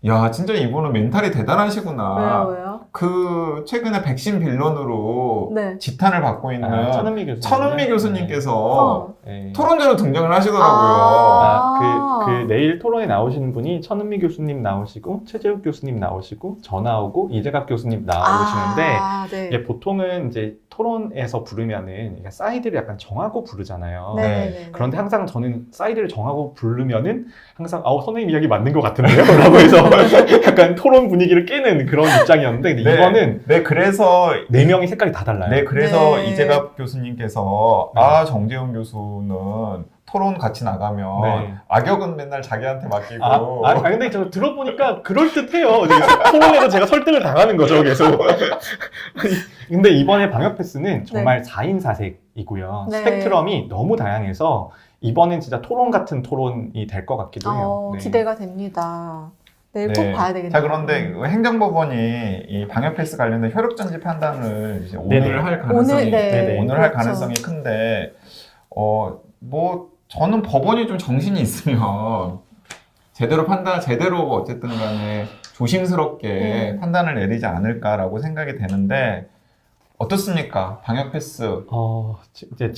야, 진짜 이분은 멘탈이 대단하시구나. 왜요? 그 최근에 백신 빌런으로 네. 지탄을 받고 있는 천은미 교수님께서 네. 토론자로 등장을 하시더라고요. 그 내일 토론에 나오시는 분이 천은미 교수님 나오시고 최재욱 교수님 나오시고 저 나오고 이재갑 교수님 나오시는데 네. 이게 보통은 이제 토론에서 부르면은 사이드를 약간 정하고 부르잖아요. 네. 그런데 항상 저는 사이드를 정하고 부르면은 항상 선생님 이야기 맞는 것 같은데요? 라고 해서 약간 토론 분위기를 깨는 그런 입장이었는데 근데 이거는 그래서 4명이 색깔이 다 달라요. 네, 그래서 네. 이재갑 교수님께서 정재훈 교수는 토론 같이 나가면 악역은 맨날 자기한테 맡기고 근데 저 들어보니까 그럴듯해요. 토론에서 제가 설득을 당하는 거죠, 계속. 근데 이번에 방역 패스는 정말 4인 4색이고요. 네. 스펙트럼이 너무 다양해서 이번엔 진짜 토론 같은 토론이 될 것 같기도 해요. 네. 기대가 됩니다. 내일 네. 꼭 봐야 되겠네요. 자, 그런데 행정법원이 이 방역 패스 관련된 효력정지 판단을 이제 오늘 할 가능성이 오늘 할 가능성이 큰데 뭐 저는 법원이 좀 정신이 있으면 제대로 어쨌든 간에 조심스럽게 판단을 내리지 않을까라고 생각이 되는데 어떻습니까? 방역 패스. 이제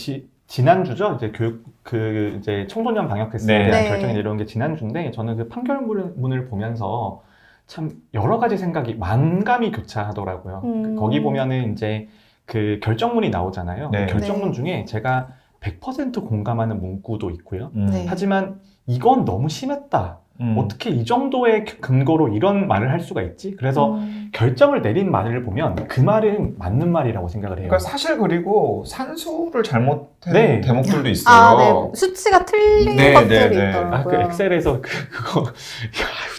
지난주죠. 이제 이제 청소년 방역 패스에 대한 결정이 내려온 게 지난주인데 저는 그 판결문을 보면서 참 여러 가지 생각이 만감이 교차하더라고요. 거기 보면은 이제 그 결정문이 나오잖아요. 그 결정문 중에 제가 100% 공감하는 문구도 있고요. 하지만 이건 너무 심했다. 어떻게 이 정도의 근거로 이런 말을 할 수가 있지? 그래서 결정을 내린 말을 보면 그 말은 맞는 말이라고 생각을 해요. 그러니까 사실 그리고 산수를 잘못한 네. 대목들도 있어요. 아, 네. 수치가 틀린 네, 것들이 네, 네. 있더라고요. 그 엑셀에서 그거 야,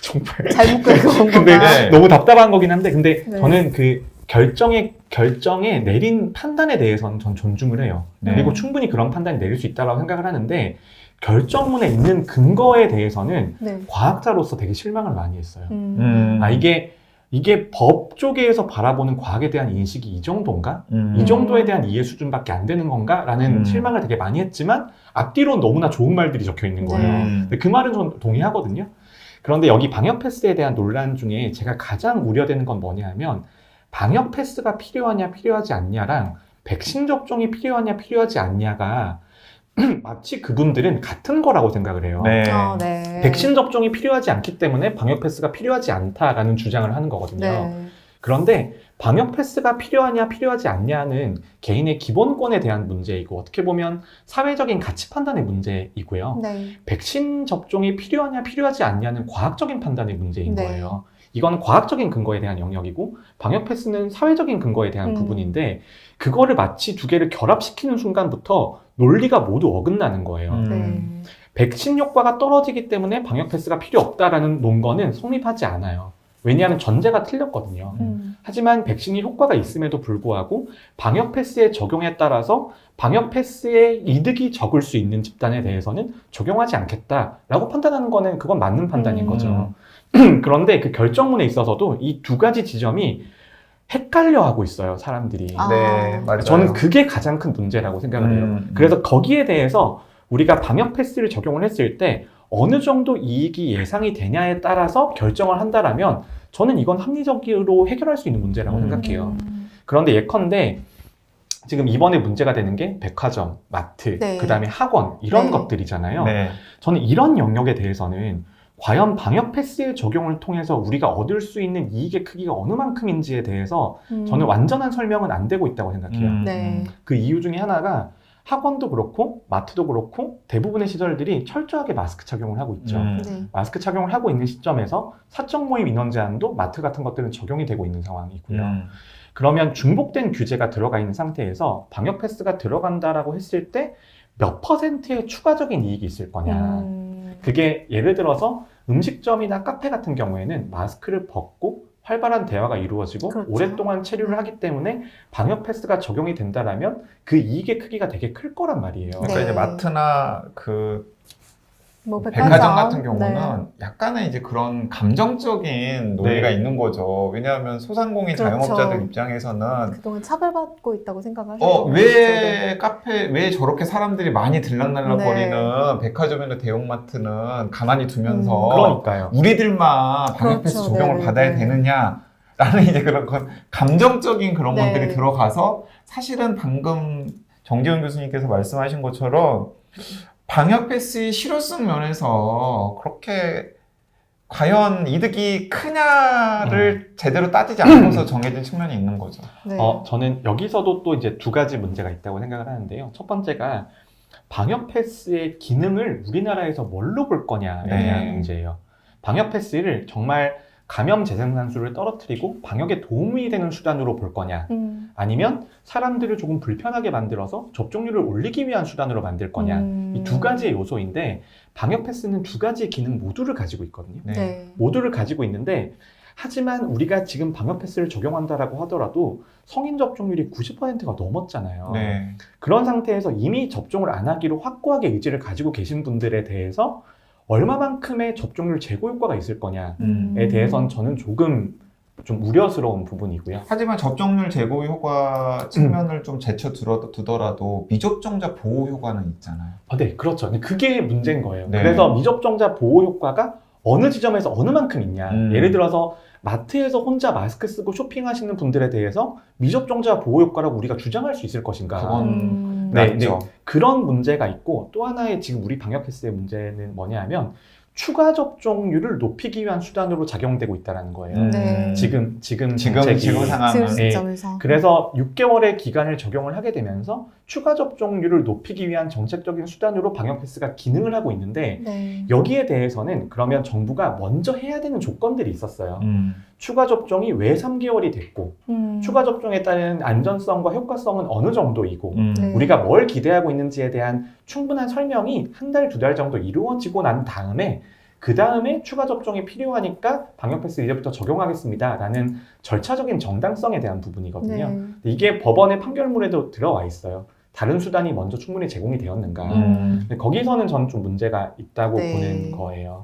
정말 잘못 긁은 근데 건가? 네. 너무 답답한 거긴 한데 근데 네. 저는 그 결정에 내린 판단에 대해서는 전 존중을 해요. 네. 그리고 충분히 그런 판단이 내릴 수 있다고 생각을 하는데 결정문에 있는 근거에 대해서는 네. 과학자로서 되게 실망을 많이 했어요. 아 이게 법 쪽에서 바라보는 과학에 대한 인식이 이 정도인가? 이 정도에 대한 이해 수준밖에 안 되는 건가? 라는 실망을 되게 많이 했지만 앞뒤로 너무나 좋은 말들이 적혀 있는 거예요. 네. 근데 그 말은 전 동의하거든요. 그런데 여기 방역 패스에 대한 논란 중에 제가 가장 우려되는 건 뭐냐 하면 방역 패스가 필요하냐 필요하지 않냐랑 백신 접종이 필요하냐 필요하지 않냐가 마치 그분들은 같은 거라고 생각을 해요. 네. 네. 백신 접종이 필요하지 않기 때문에 방역 패스가 필요하지 않다라는 주장을 하는 거거든요. 네. 그런데 방역 패스가 필요하냐 필요하지 않냐는 개인의 기본권에 대한 문제이고 어떻게 보면 사회적인 가치 판단의 문제이고요. 네. 백신 접종이 필요하냐 필요하지 않냐는 과학적인 판단의 문제인 네. 거예요. 이건 과학적인 근거에 대한 영역이고 방역 패스는 사회적인 근거에 대한 음. 부분인데 그거를 마치 두 개를 결합시키는 순간부터 논리가 모두 어긋나는 거예요. 네. 백신 효과가 떨어지기 때문에 방역 패스가 필요 없다라는 논거는 성립하지 않아요. 왜냐하면 전제가 틀렸거든요. 하지만 백신이 효과가 있음에도 불구하고 방역 패스의 적용에 따라서 방역 패스의 이득이 적을 수 있는 집단에 대해서는 적용하지 않겠다라고 판단하는 거는 그건 맞는 판단인 거죠. 그런데 그 결정문에 있어서도 이 두 가지 지점이 헷갈려 하고 있어요, 사람들이. 아. 네, 맞아요. 저는 그게 가장 큰 문제라고 생각을 해요. 그래서 거기에 대해서 우리가 방역 패스를 적용을 했을 때 어느 정도 이익이 예상이 되냐에 따라서 결정을 한다라면 저는 이건 합리적으로 해결할 수 있는 문제라고 생각해요. 그런데 예컨대 지금 이번에 문제가 되는 게 백화점, 마트, 네. 그다음에 학원 이런 네. 것들이잖아요. 네. 저는 이런 영역에 대해서는 과연 방역 패스의 적용을 통해서 우리가 얻을 수 있는 이익의 크기가 어느 만큼인지에 대해서 저는 완전한 설명은 안 되고 있다고 생각해요. 네. 그 이유 중에 하나가 학원도 그렇고 마트도 그렇고 대부분의 시설들이 철저하게 마스크 착용을 하고 있죠. 네. 마스크 착용을 하고 있는 시점에서 사적 모임 인원 제한도 마트 같은 것들은 적용이 되고 있는 상황이고요. 그러면 중복된 규제가 들어가 있는 상태에서 방역 패스가 들어간다라고 했을 때 몇 퍼센트의 추가적인 이익이 있을 거냐. 그게 예를 들어서 음식점이나 카페 같은 경우에는 마스크를 벗고 활발한 대화가 이루어지고 그렇죠. 오랫동안 체류를 하기 때문에 방역 패스가 적용이 된다라면 그 이익의 크기가 되게 클 거란 말이에요. 그러니까 네. 이제 마트나 그 뭐 백화점 같은 경우는 네. 약간의 이제 그런 감정적인 논리가 네. 있는 거죠. 왜냐하면 소상공인 그렇죠. 자영업자들 입장에서는 그동안 차별받고 있다고 생각을 하시죠. 왜 카페, 왜 저렇게 사람들이 많이 들락날락거리는 네. 백화점이나 대형마트는 가만히 두면서 그러니까요. 우리들만 방역 패스 그렇죠. 적용을 네네네. 받아야 되느냐라는 이제 그런 감정적인 그런 네. 것들이 들어가서 사실은 방금 정재훈 교수님께서 말씀하신 것처럼 방역 패스의 실효성 면에서 그렇게 과연 이득이 크냐를 제대로 따지지 않고서 정해진 측면이 있는 거죠. 네. 저는 여기서도 또 이제 두 가지 문제가 있다고 생각을 하는데요. 첫 번째가 방역 패스의 기능을 우리나라에서 뭘로 볼 거냐에 대한 네. 문제예요. 방역 패스를 정말 감염 재생산수를 떨어뜨리고 방역에 도움이 되는 수단으로 볼 거냐, 아니면 사람들을 조금 불편하게 만들어서 접종률을 올리기 위한 수단으로 만들 거냐, 이 두 가지의 요소인데 방역 패스는 두 가지의 기능 모두를 가지고 있거든요. 네. 네. 모두를 가지고 있는데 하지만 우리가 지금 방역 패스를 적용한다라고 하더라도 성인 접종률이 90%가 넘었잖아요. 네. 그런 상태에서 이미 접종을 안 하기로 확고하게 의지를 가지고 계신 분들에 대해서 얼마만큼의 접종률 제고 효과가 있을 거냐에 대해서는 저는 조금 좀 우려스러운 부분이고요. 하지만 접종률 제고 효과 측면을 좀 제쳐두더라도 미접종자 보호 효과는 있잖아요. 네, 그렇죠. 근데 그게 문제인 거예요. 네. 그래서 미접종자 보호 효과가 어느 지점에서 어느 만큼 있냐. 예를 들어서 마트에서 혼자 마스크 쓰고 쇼핑하시는 분들에 대해서 미접종자 보호 효과라고 우리가 주장할 수 있을 것인가. 그건 네, 맞죠. 그런 문제가 있고 또 하나의 지금 우리 방역 패스의 문제는 뭐냐 하면 추가 접종률을 높이기 위한 수단으로 작용되고 있다는 거예요. 네. 지금 지금 정책이. 상황은 지금 네. 시점에서. 그래서 6개월의 기간을 적용을 하게 되면서 추가 접종률을 높이기 위한 정책적인 수단으로 방역 패스가 기능을 하고 있는데 네. 여기에 대해서는 그러면 정부가 먼저 해야 되는 조건들이 있었어요. 추가 접종이 왜 3개월이 됐고 추가 접종에 따른 안전성과 효과성은 어느 정도이고 네. 우리가 뭘 기대하고 있는지에 대한 충분한 설명이 한 달, 두 달 정도 이루어지고 난 다음에 그 다음에 추가 접종이 필요하니까 방역 패스 이제부터 적용하겠습니다 라는 절차적인 정당성에 대한 부분이거든요. 네. 이게 법원의 판결문에도 들어와 있어요. 다른 수단이 먼저 충분히 제공이 되었는가. 근데 거기서는 저는 좀 문제가 있다고 네. 보는 거예요.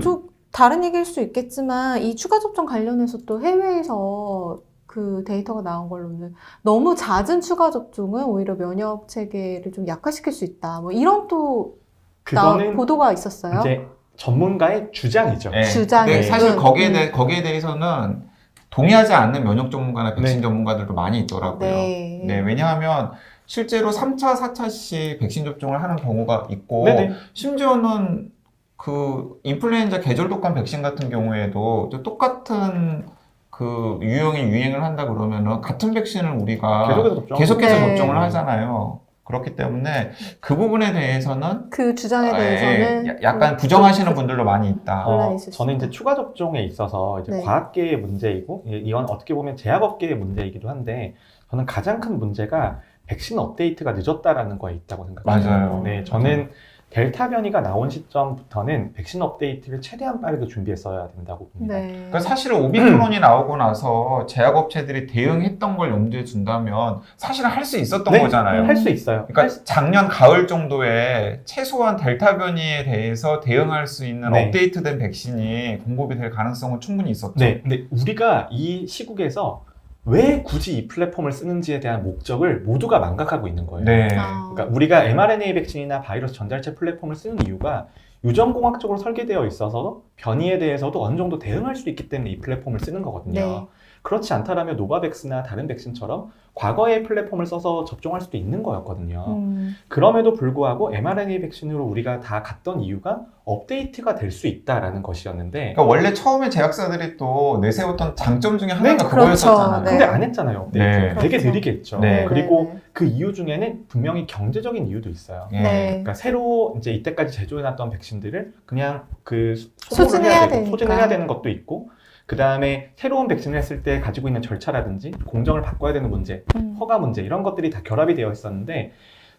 좀 다른 얘기일 수 있겠지만 이 추가 접종 관련해서 또 해외에서 그 데이터가 나온 걸로는 너무 잦은 추가 접종은 오히려 면역 체계를 좀 약화시킬 수 있다. 뭐 이런 또 그거는 보도가 있었어요. 이제 전문가의 주장이죠. 네. 주장이. 근데 사실 거기에 대해서는 동의하지 않는 면역 전문가나 백신 네. 전문가들도 많이 있더라고요. 네. 네, 왜냐하면 실제로 3차, 4차씩 백신 접종을 하는 경우가 있고 네네. 심지어는 그 인플루엔자 계절 독감 백신 같은 경우에도 또 똑같은 그 유행을 한다 그러면은 같은 백신을 우리가 계속해서 네. 접종을 하잖아요. 그렇기 때문에 그 부분에 대해서는 그 주장에 대해서는 약간 부정하시는 분들도 많이 있다. 논란이 있을 수 저는 있다. 이제 추가 접종에 있어서 이제 네. 과학계의 문제이고 이건 어떻게 보면 제약업계의 문제이기도 한데 저는 가장 큰 문제가 백신 업데이트가 늦었다라는 거에 있다고 생각해요. 맞아요. 네, 저는 델타 변이가 나온 시점부터는 백신 업데이트를 최대한 빠르게 준비했어야 된다고 봅니다. 네. 그러니까 사실은 오미크론이 나오고 나서 제약업체들이 대응했던 걸 염두에 둔다면 사실은 할 수 있었던 네, 거잖아요. 할 수 있어요. 그러니까 작년 가을 정도에 최소한 델타 변이에 대해서 대응할 수 있는 네. 업데이트된 백신이 공급이 될 가능성은 충분히 있었죠. 네, 근데 우리가 이 시국에서 왜 굳이 이 플랫폼을 쓰는지에 대한 목적을 모두가 망각하고 있는 거예요. 네. 그러니까 우리가 mRNA 백신이나 바이러스 전달체 플랫폼을 쓰는 이유가 유전공학적으로 설계되어 있어서 변이에 대해서도 어느 정도 대응할 수 있기 때문에 이 플랫폼을 쓰는 거거든요. 네. 그렇지 않다면 노바백스나 다른 백신처럼 과거의 플랫폼을 써서 접종할 수도 있는 거였거든요. 그럼에도 불구하고 mRNA 백신으로 우리가 다 갔던 이유가 업데이트가 될 수 있다라는 것이었는데 그러니까 원래 처음에 제약사들이 또 내세웠던 장점 중에 하나가 네, 그거였었잖아요. 그렇죠. 근데 안 했잖아요. 네. 되게 그렇죠. 느리게 했죠. 네. 그리고 그 이유 중에는 분명히 경제적인 이유도 있어요. 예. 네. 그러니까 새로 이제 이때까지 제조해놨던 백신들을 그냥 그 소진해야 되니까. 소진을 해야 되는 것도 있고, 그 다음에 새로운 백신을 했을 때 가지고 있는 절차라든지 공정을 바꿔야 되는 문제, 허가 문제 이런 것들이 다 결합이 되어 있었는데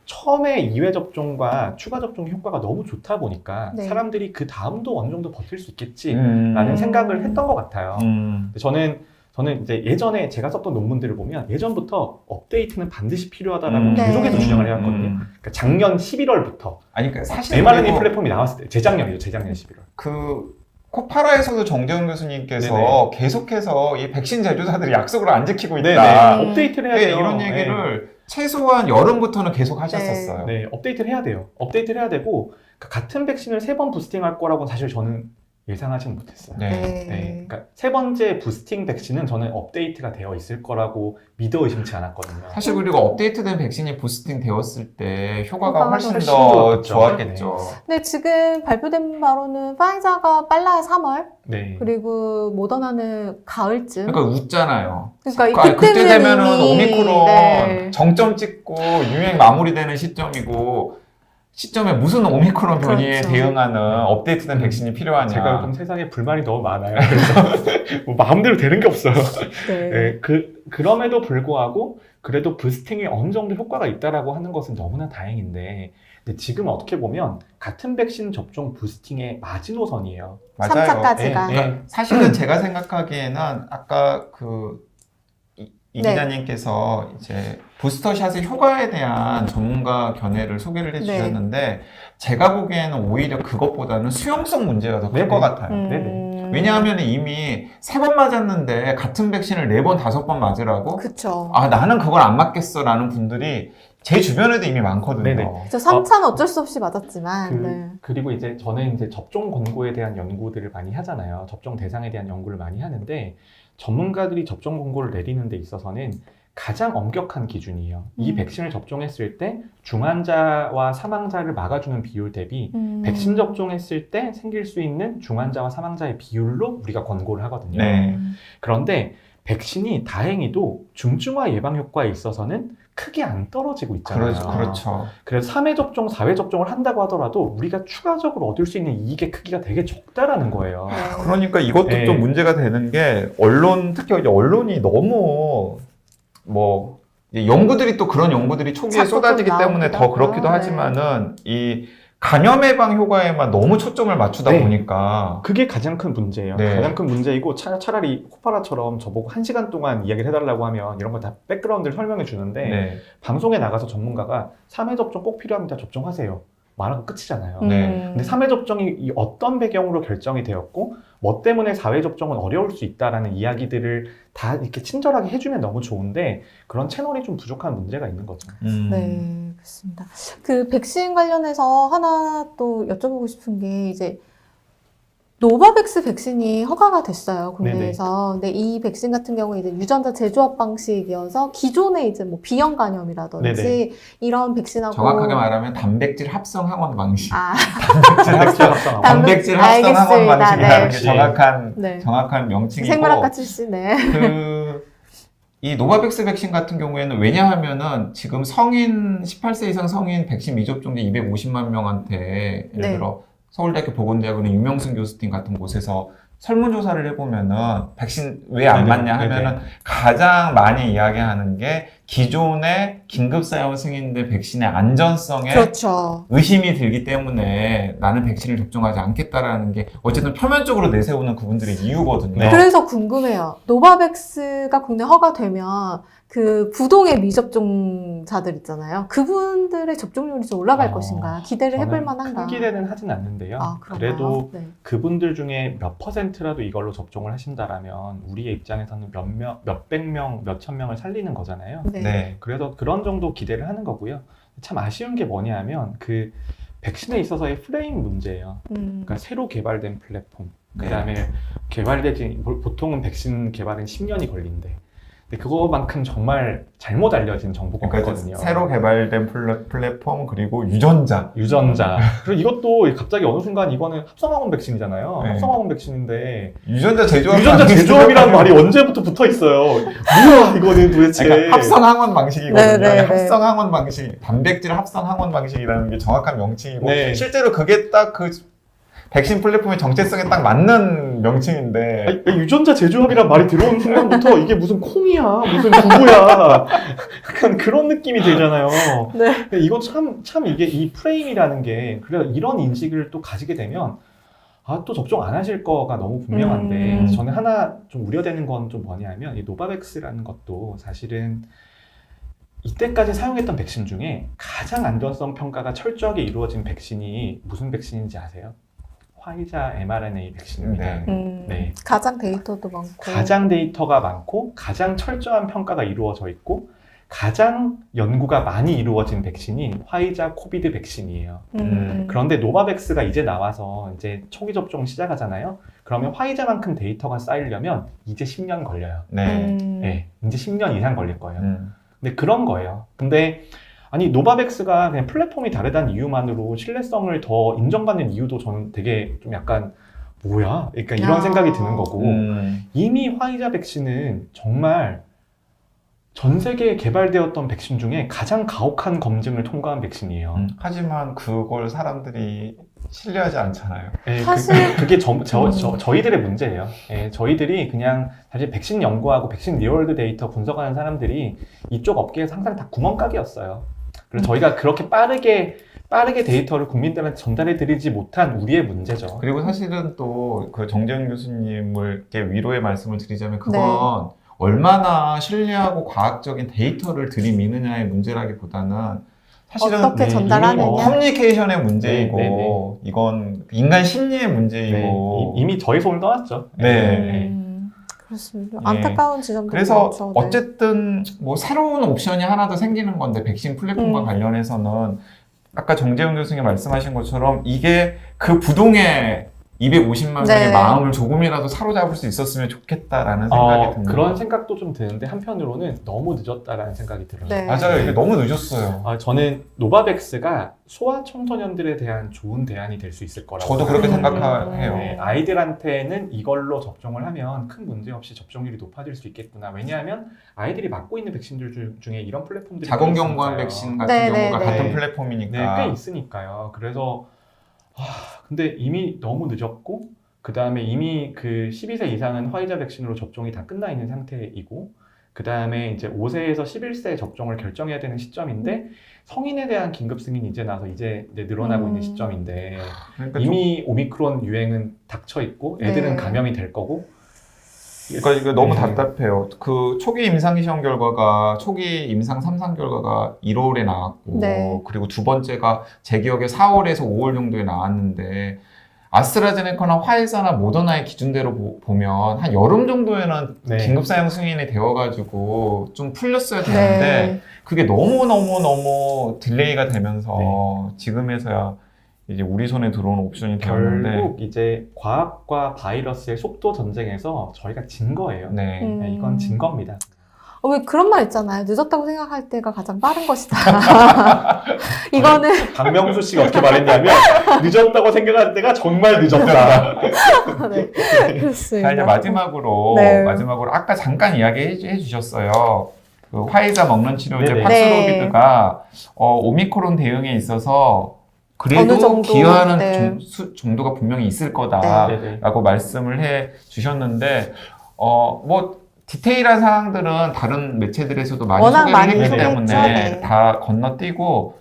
처음에 2회 접종과 추가 접종 효과가 너무 좋다 보니까 네. 사람들이 그 다음도 어느 정도 버틸 수 있겠지라는 생각을 했던 것 같아요. 근데 저는 이제 예전에 제가 썼던 논문들을 보면 예전부터 업데이트는 반드시 필요하다라고 네. 계속해서 주장을 해왔거든요. 그러니까 작년 11월부터 아니, 그러니까 사실 mRNA 그리고 플랫폼이 나왔을 때 재작년 11월. 그 코파라에서도 정재훈 교수님께서 네네. 계속해서 이 백신 제조사들이 약속을 안 지키고 있다. 네네. 업데이트를 해야 네, 돼요. 이런 얘기를 최소한 여름부터는 계속 하셨었어요. 네, 업데이트를 해야 돼요. 업데이트를 해야 되고 그러니까 같은 백신을 3번 부스팅할 거라고 사실 저는 예상하지는 못했어요. 네. 네, 그러니까 세 번째 부스팅 백신은 저는 업데이트가 되어 있을 거라고 믿어 의심치 않았거든요. 사실 그리고 업데이트된 백신이 부스팅 되었을 때 효과가 훨씬 훨씬 더 좋았죠. 좋았겠죠. 근데 지금 발표된 바로는 파이자가 빨라야 3월, 네. 그리고 모더나는 가을쯤. 그러니까 웃잖아요. 그러니까 그때 되면은 이미, 오미크론 네. 정점 찍고 유행 마무리되는 시점에 무슨 오미크론 변이에 그렇죠. 대응하는 업데이트된 백신이 필요하냐. 제가 요즘 세상에 불만이 너무 많아요. 그래서 뭐 마음대로 되는 게 없어요. 네. 네, 그럼에도 불구하고 그래도 부스팅이 어느 정도 효과가 있다라고 하는 것은 너무나 다행인데 근데 지금 어떻게 보면 같은 백신 접종 부스팅의 마지노선이에요. 맞아요. 3차까지가. 네. 사실은 제가 생각하기에는 아까 이 네. 기자님께서 이제 부스터샷의 효과에 대한 전문가 견해를 소개를 해주셨는데 제가 보기에는 오히려 그것보다는 수용성 문제가 더 클 것 같아요. 네네. 왜냐하면 이미 3번 맞았는데 같은 백신을 4번, 5번 맞으라고? 그쵸. 아, 나는 그걸 안 맞겠어 라는 분들이 제 주변에도 이미 많거든요. 네네. 저 3차는 어쩔 수 없이 맞았지만. 네. 그리고 이제 저는 이제 접종 권고에 대한 연구들을 많이 하잖아요. 접종 대상에 대한 연구를 많이 하는데 전문가들이 접종 권고를 내리는 데 있어서는 가장 엄격한 기준이에요. 이 백신을 접종했을 때 중환자와 사망자를 막아주는 비율 대비 백신 접종했을 때 생길 수 있는 중환자와 사망자의 비율로 우리가 권고를 하거든요. 네. 그런데 백신이 다행히도 중증화 예방 효과에 있어서는 크게 안 떨어지고 있잖아요. 그렇죠. 그래서 3회 접종, 4회 접종을 한다고 하더라도 우리가 추가적으로 얻을 수 있는 이익의 크기가 되게 적다라는 거예요. 그러니까 이것도 네. 좀 문제가 되는 게 특히 이제 언론이 너무 뭐 이제 연구들이 또 그런 연구들이 초기에 자꾸 쏟아지기 좀 때문에 더 나오기도 그렇기도 하고, 하지만은 이 감염 예방 효과에만 너무 초점을 맞추다 네. 보니까 그게 가장 큰 문제예요. 네. 가장 큰 문제이고 차라리 코파라처럼 저보고 1시간 동안 이야기를 해달라고 하면 이런 거 다 백그라운드를 설명해 주는데 네. 방송에 나가서 전문가가 3회 접종 꼭 필요합니다. 접종하세요. 말하고 끝이잖아요. 네. 근데 3회 접종이 이 어떤 배경으로 결정이 되었고 뭐 때문에 4회 접종은 어려울 수 있다라는 이야기들을 다 이렇게 친절하게 해주면 너무 좋은데 그런 채널이 좀 부족한 문제가 있는 거죠. 네, 그렇습니다. 그 백신 관련해서 하나 또 여쭤보고 싶은 게 이제 노바백스 백신이 허가가 됐어요, 국내에서. 근데 이 백신 같은 경우에 이제 유전자 재조합 방식이어서 기존의 이제 뭐 비형 감염이라든지 네네. 이런 백신하고 정확하게 말하면 단백질 합성 항원 방식. 아, 단백질 합성하고. 단백질 합성 항원 알겠습니다. 방식이라는 게 네. 네. 정확한 명칭이고 생물학과 출신네. 이 노바백스 백신 같은 경우에는 왜냐하면은 지금 성인 18세 이상 성인 백신 미접종자 250만 명한테 예를 네. 들어 서울대학교 보건대학원의 윤명승 교수팀 같은 곳에서 설문조사를 해보면은 백신 왜 안 네네, 맞냐 하면은 가장 많이 이야기하는 게 기존의 긴급사용 승인된 백신의 안전성에 그렇죠. 의심이 들기 때문에 나는 백신을 접종하지 않겠다라는 게 어쨌든 표면적으로 내세우는 그분들의 이유거든요. 네. 그래서 궁금해요. 노바백스가 국내 허가되면 그 부동의 미접종자들 있잖아요. 그분들의 접종률이 좀 올라갈 것인가 기대를 해볼 저는 만한가. 큰 기대는 하진 않는데요. 아, 그런가요? 그래도 네. 그분들 중에 몇 퍼센트라도 이걸로 접종을 하신다라면 우리의 입장에서는 몇백 명, 몇천 명을 살리는 거잖아요. 네. 네. 그래서 그런 정도 기대를 하는 거고요. 참 아쉬운 게 뭐냐면 그 백신에 있어서의 프레임 문제예요. 그러니까 새로 개발된 플랫폼, 네. 그다음에 개발되지 보통은 백신 개발은 10년이 걸린대. 근데 그거만큼 정말 잘못 알려진 정보가 그러니까 없거든요. 새로 개발된 플랫폼 그리고 유전자. 유전자. 그리고 이것도 갑자기 어느 순간 이거는 합성학원 백신이잖아요. 네. 합성학원 백신인데 유전자 제조합 유전자 제조합이라는 말이 언제부터 붙어 있어요. 뭐야 이거는 도대체. 그러니까 합성 항원 방식이거든요. 네, 네, 네. 합성 항원 방식, 단백질 합성 항원 방식이라는 게 정확한 명칭이고 네. 실제로 그게 딱 그 백신 플랫폼의 정체성에 딱 맞는 명칭인데 아니, 유전자 제조합이란 말이 들어온 순간부터 이게 무슨 콩이야, 무슨 두부야. 약간 그런 느낌이 들잖아요. 네. 근데 이거 참 이게 이 프레임이라는 게, 그래 이런 인식을 또 가지게 되면, 또 접종 안 하실 거가 너무 분명한데, 저는 하나 좀 우려되는 건 좀 뭐냐면, 이 노바백스라는 것도 사실은 이때까지 사용했던 백신 중에 가장 안전성 평가가 철저하게 이루어진 백신이 무슨 백신인지 아세요? 화이자 mRNA 백신입니다. 네. 네. 가장 데이터도 많고. 가장 데이터가 많고 가장 철저한 평가가 이루어져 있고 가장 연구가 많이 이루어진 백신이 화이자 코비드 백신이에요. 그런데 노바백스가 이제 나와서 이제 초기 접종 시작하잖아요. 그러면 화이자만큼 데이터가 쌓이려면 이제 10년 걸려요. 네. 네, 이제 10년 이상 걸릴 거예요. 근데 그런 거예요. 근데 아니 노바백스가 그냥 플랫폼이 다르다는 이유만으로 신뢰성을 더 인정받는 이유도 저는 되게 좀 약간 뭐야? 그러니까 이런 생각이 드는 거고 이미 화이자 백신은 정말 전 세계에 개발되었던 백신 중에 가장 가혹한 검증을 통과한 백신이에요. 하지만 그걸 사람들이 신뢰하지 않잖아요. 네, 사실- 그게 저희들의 문제예요. 네, 저희들이 그냥 사실 백신 연구하고 백신 리얼드 데이터 분석하는 사람들이 이쪽 업계에서 항상 다 구멍가게였어요. 그래서 저희가 그렇게 빠르게 데이터를 국민들한테 전달해 드리지 못한 우리의 문제죠. 그리고 사실은 또 그 정재훈 교수님을 이렇게 위로의 말씀을 드리자면 그건 네. 얼마나 신뢰하고 과학적인 데이터를 들이미느냐의 문제라기보다는 사실은 어떻게 전달하느냐. 커뮤니케이션의 문제이고 네. 이건 인간 심리의 문제이고 네, 이미 저희 손을 떠났죠. 네. 그렇습니다. 네. 안타까운 지점도 그래서 많죠. 네. 어쨌든 뭐 새로운 옵션이 하나 더 생기는 건데 백신 플랫폼과 관련해서는 아까 정재훈 교수님 말씀하신 것처럼 이게 그 부동의 250만 네. 명의 마음을 조금이라도 사로잡을 수 있었으면 좋겠다라는 생각이 듭니다. 그런 생각도 좀 드는데 한편으로는 너무 늦었다라는 생각이 들어요. 네. 맞아요. 이게 너무 늦었어요. 저는 노바백스가 소아 청소년들에 대한 좋은 대안이 될 수 있을 거라고 저도 그렇게 생각해요. 생각해요. 네, 아이들한테는 이걸로 접종을 하면 큰 문제 없이 접종률이 높아질 수 있겠구나. 왜냐하면 아이들이 맞고 있는 백신들 중에 이런 플랫폼들이 자궁경부암 꽤 백신 있으니까요. 같은 네, 경우가 네, 같은 네. 플랫폼이니까. 네, 꽤 있으니까요. 그래서 근데 이미 너무 늦었고 그 다음에 이미 그 12세 이상은 화이자 백신으로 접종이 다 끝나 있는 상태이고 그 다음에 이제 5세에서 11세 접종을 결정해야 되는 시점인데 성인에 대한 긴급 승인이 이제 나서 이제 늘어나고 있는 시점인데 그러니까 이미 오미크론 유행은 닥쳐 있고 애들은 네. 감염이 될 거고 그러니까 이거 너무 네. 답답해요. 그 초기 임상 시험 결과가 초기 임상 3상 결과가 1월에 나왔고 네. 그리고 두 번째가 제 기억에 4월에서 5월 정도에 나왔는데 아스트라제네카나 화이자나 모더나의 기준대로 보면 한 여름 정도에는 네. 긴급 사용 승인이 되어가지고 좀 풀렸어야 되는데 네. 그게 너무 딜레이가 되면서 네. 지금에서야 이제 우리 손에 들어오는 옵션이 되었는데 결국 이제 과학과 바이러스의 속도 전쟁에서 저희가 진 거예요. 네. 네, 이건 진 겁니다. 왜 그런 말 있잖아요. 늦었다고 생각할 때가 가장 빠른 것이다. 이거는 박명수 씨가 어떻게 말했냐면 늦었다고 생각할 때가 정말 늦었다. 네, 그렇습니다. 자, 이제 마지막으로 네. 아까 잠깐 이야기해 주셨어요. 그 화이자 먹는 치료제 네네. 팍스로비드가 오미크론 대응에 있어서 어느 그래도 정도, 기여하는 네. 정도가 분명히 있을 거다라고 말씀을 해 주셨는데 뭐 디테일한 사항들은 다른 매체들에서도 많이 워낙 소개를 많이 했기 소개했죠. 때문에 네. 다 건너뛰고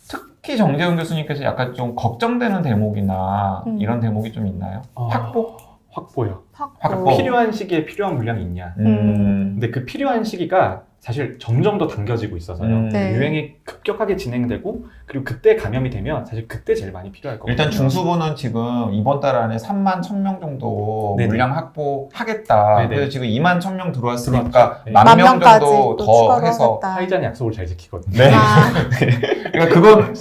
특히 정재훈 교수님께서 약간 좀 걱정되는 대목이나 이런 대목이 좀 있나요? 확보요. 확보. 필요한 시기에 필요한 물량이 있냐. 근데 그 필요한 시기가 사실 점점 더 당겨지고 있어서요. 네. 유행이 급격하게 진행되고 그리고 그때 감염이 되면 사실 그때 제일 많이 필요할 거거든요. 일단 중수부는 지금 이번 달 안에 3만 1,000명 정도 네네. 물량 확보하겠다. 네네. 그래서 지금 2만 1,000명 들어왔으니까 들어왔죠. 네. 10,000명 만명까지 정도 또 더 추가로 해서 하겠다. 화이자는 약속을 잘 지키거든요. 네. 아, 그러니까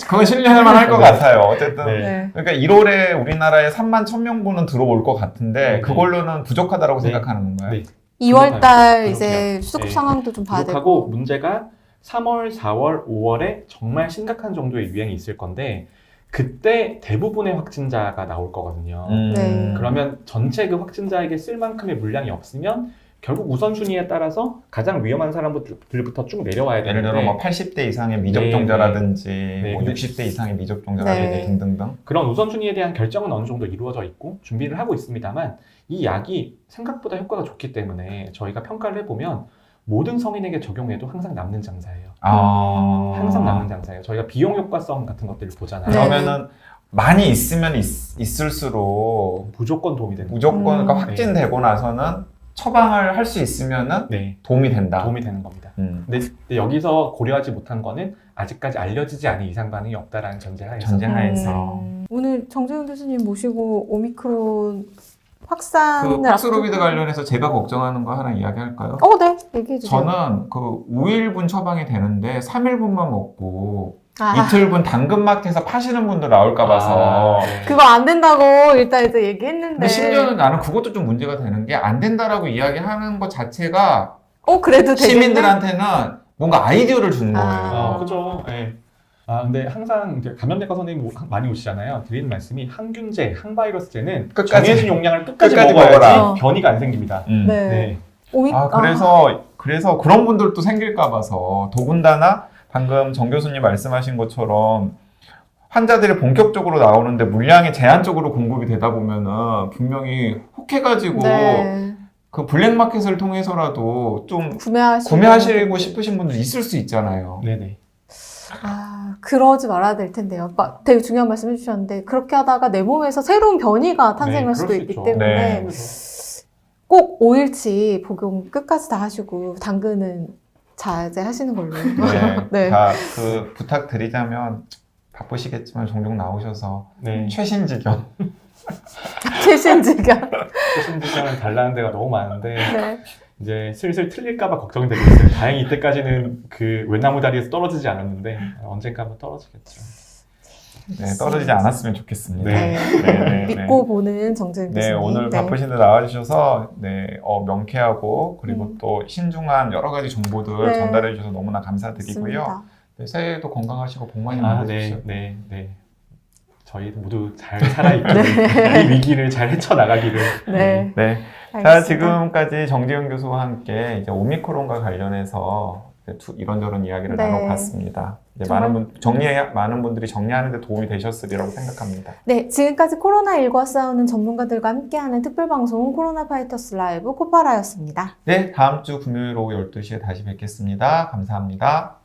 그건 신뢰할 만할 것 네. 같아요. 어쨌든 네. 네. 그러니까 1월에 우리나라에 3만 1,000명 분은 들어올 것 같은데 네. 그걸로는 부족하다고 네. 생각하는 건가요? 네. 2월달 이제 그렇군요. 수급 네. 상황도 좀 봐야 부족하고 되고. 문제가 3월, 4월, 5월에 정말 심각한 정도의 유행이 있을 건데 그때 대부분의 확진자가 나올 거거든요. 네. 그러면 전체 그 확진자에게 쓸 만큼의 물량이 없으면 결국 우선순위에 따라서 가장 위험한 사람들부터 쭉 내려와야 예를 되는데 들어 뭐 80대 이상의 미접종자라든지 네. 뭐 60대 이상의 미접종자라든지 네. 등등등. 그런 우선순위에 대한 결정은 어느 정도 이루어져 있고 준비를 하고 있습니다만 이 약이 생각보다 효과가 좋기 때문에 저희가 평가를 해보면 모든 성인에게 적용해도 항상 남는 장사예요. 항상 남는 장사예요. 저희가 비용 효과성 같은 것들을 보잖아요. 네. 그러면은 많이 있으면 있을수록 무조건 도움이 되는 거예요. 무조건 그러니까 네. 확진되고 나서는 처방을 할 수 있으면은 네, 도움이 된다. 도움이 되는 겁니다. 음. 근데 여기서 고려하지 못한 거는 아직까지 알려지지 않은 이상 반응이 없다라는 전제하에서 전제하에서 오늘 정재훈 교수님 모시고 오미크론 확산을 그 팍스로비드 관련해서 제가 걱정하는 거 하나 이야기할까요? 네. 얘기해 주세요. 저는 그 5일분 처방이 되는데 3일분만 먹고 아, 이틀분 당근마켓에서 파시는 분들 나올까 봐서 네. 그거 안 된다고 일단 이제 얘기했는데. 근데 심지어는 나는 그것도 좀 문제가 되는 게 안 된다라고 이야기하는 것 자체가 그래도 되겠네. 시민들한테는 뭔가 아이디어를 주는 거예요. 아. 그죠. 네. 근데 항상 이제 감염내과 선생님 많이 오시잖아요. 드리는 말씀이 항균제, 항바이러스제는 끝까지. 정해진 용량을 끝까지 끝까지 먹어야지 먹어라. 변이가 안 생깁니다. 네. 그래서 그런 분들도 생길까 봐서 더군다나 방금 정 교수님 말씀하신 것처럼 환자들이 본격적으로 나오는데 물량이 제한적으로 공급이 되다 보면은 분명히 혹해가지고 네. 그 블랙마켓을 통해서라도 좀 구매하시고 구매하시고 싶으신 분들 있을 수 있잖아요. 네네. 그러지 말아야 될 텐데요. 되게 중요한 말씀 해주셨는데 그렇게 하다가 내 몸에서 새로운 변이가 탄생할 그럴 수도 수 있기 있죠. 때문에 네. 꼭 5일치 복용 끝까지 다 하시고 당근은 자제하시는 걸로. 네. 네. 자, 그 부탁드리자면 바쁘시겠지만 종종 나오셔서 네. 최신지경 최신지경. 최신지경을 달라는 데가 너무 많은데 네. 이제 슬슬 틀릴까봐 걱정이 되고 있어요. 다행히 이때까지는 그 외나무 다리에서 떨어지지 않았는데 언젠가 한번 떨어지겠죠. 네, 떨어지지 않았으면 좋겠습니다. 네. 믿고 보는 정재윤 네, 교수님. 오늘 바쁘신데 나와주셔서 명쾌하고 그리고 또 신중한 여러 가지 정보들 전달해 주셔서 너무나 감사드리고요. 맞습니다. 네, 새해에도 건강하시고 복 많이 받으십시오. 네. 저희 모두 잘 살아있기를 이 위기를 잘 헤쳐나가기를. 네. 자, 알겠습니다. 지금까지 정재윤 교수와 함께 이제 오미크론과 관련해서 이런저런 이야기를 나눠봤습니다. 이제 많은 분들이 정리하는 데 도움이 되셨으리라고 생각합니다. 네, 지금까지 코로나19와 싸우는 전문가들과 함께하는 특별방송 코로나 파이터스 라이브 코파라였습니다. 네, 다음 주 금요일 오후 12시에 다시 뵙겠습니다. 감사합니다.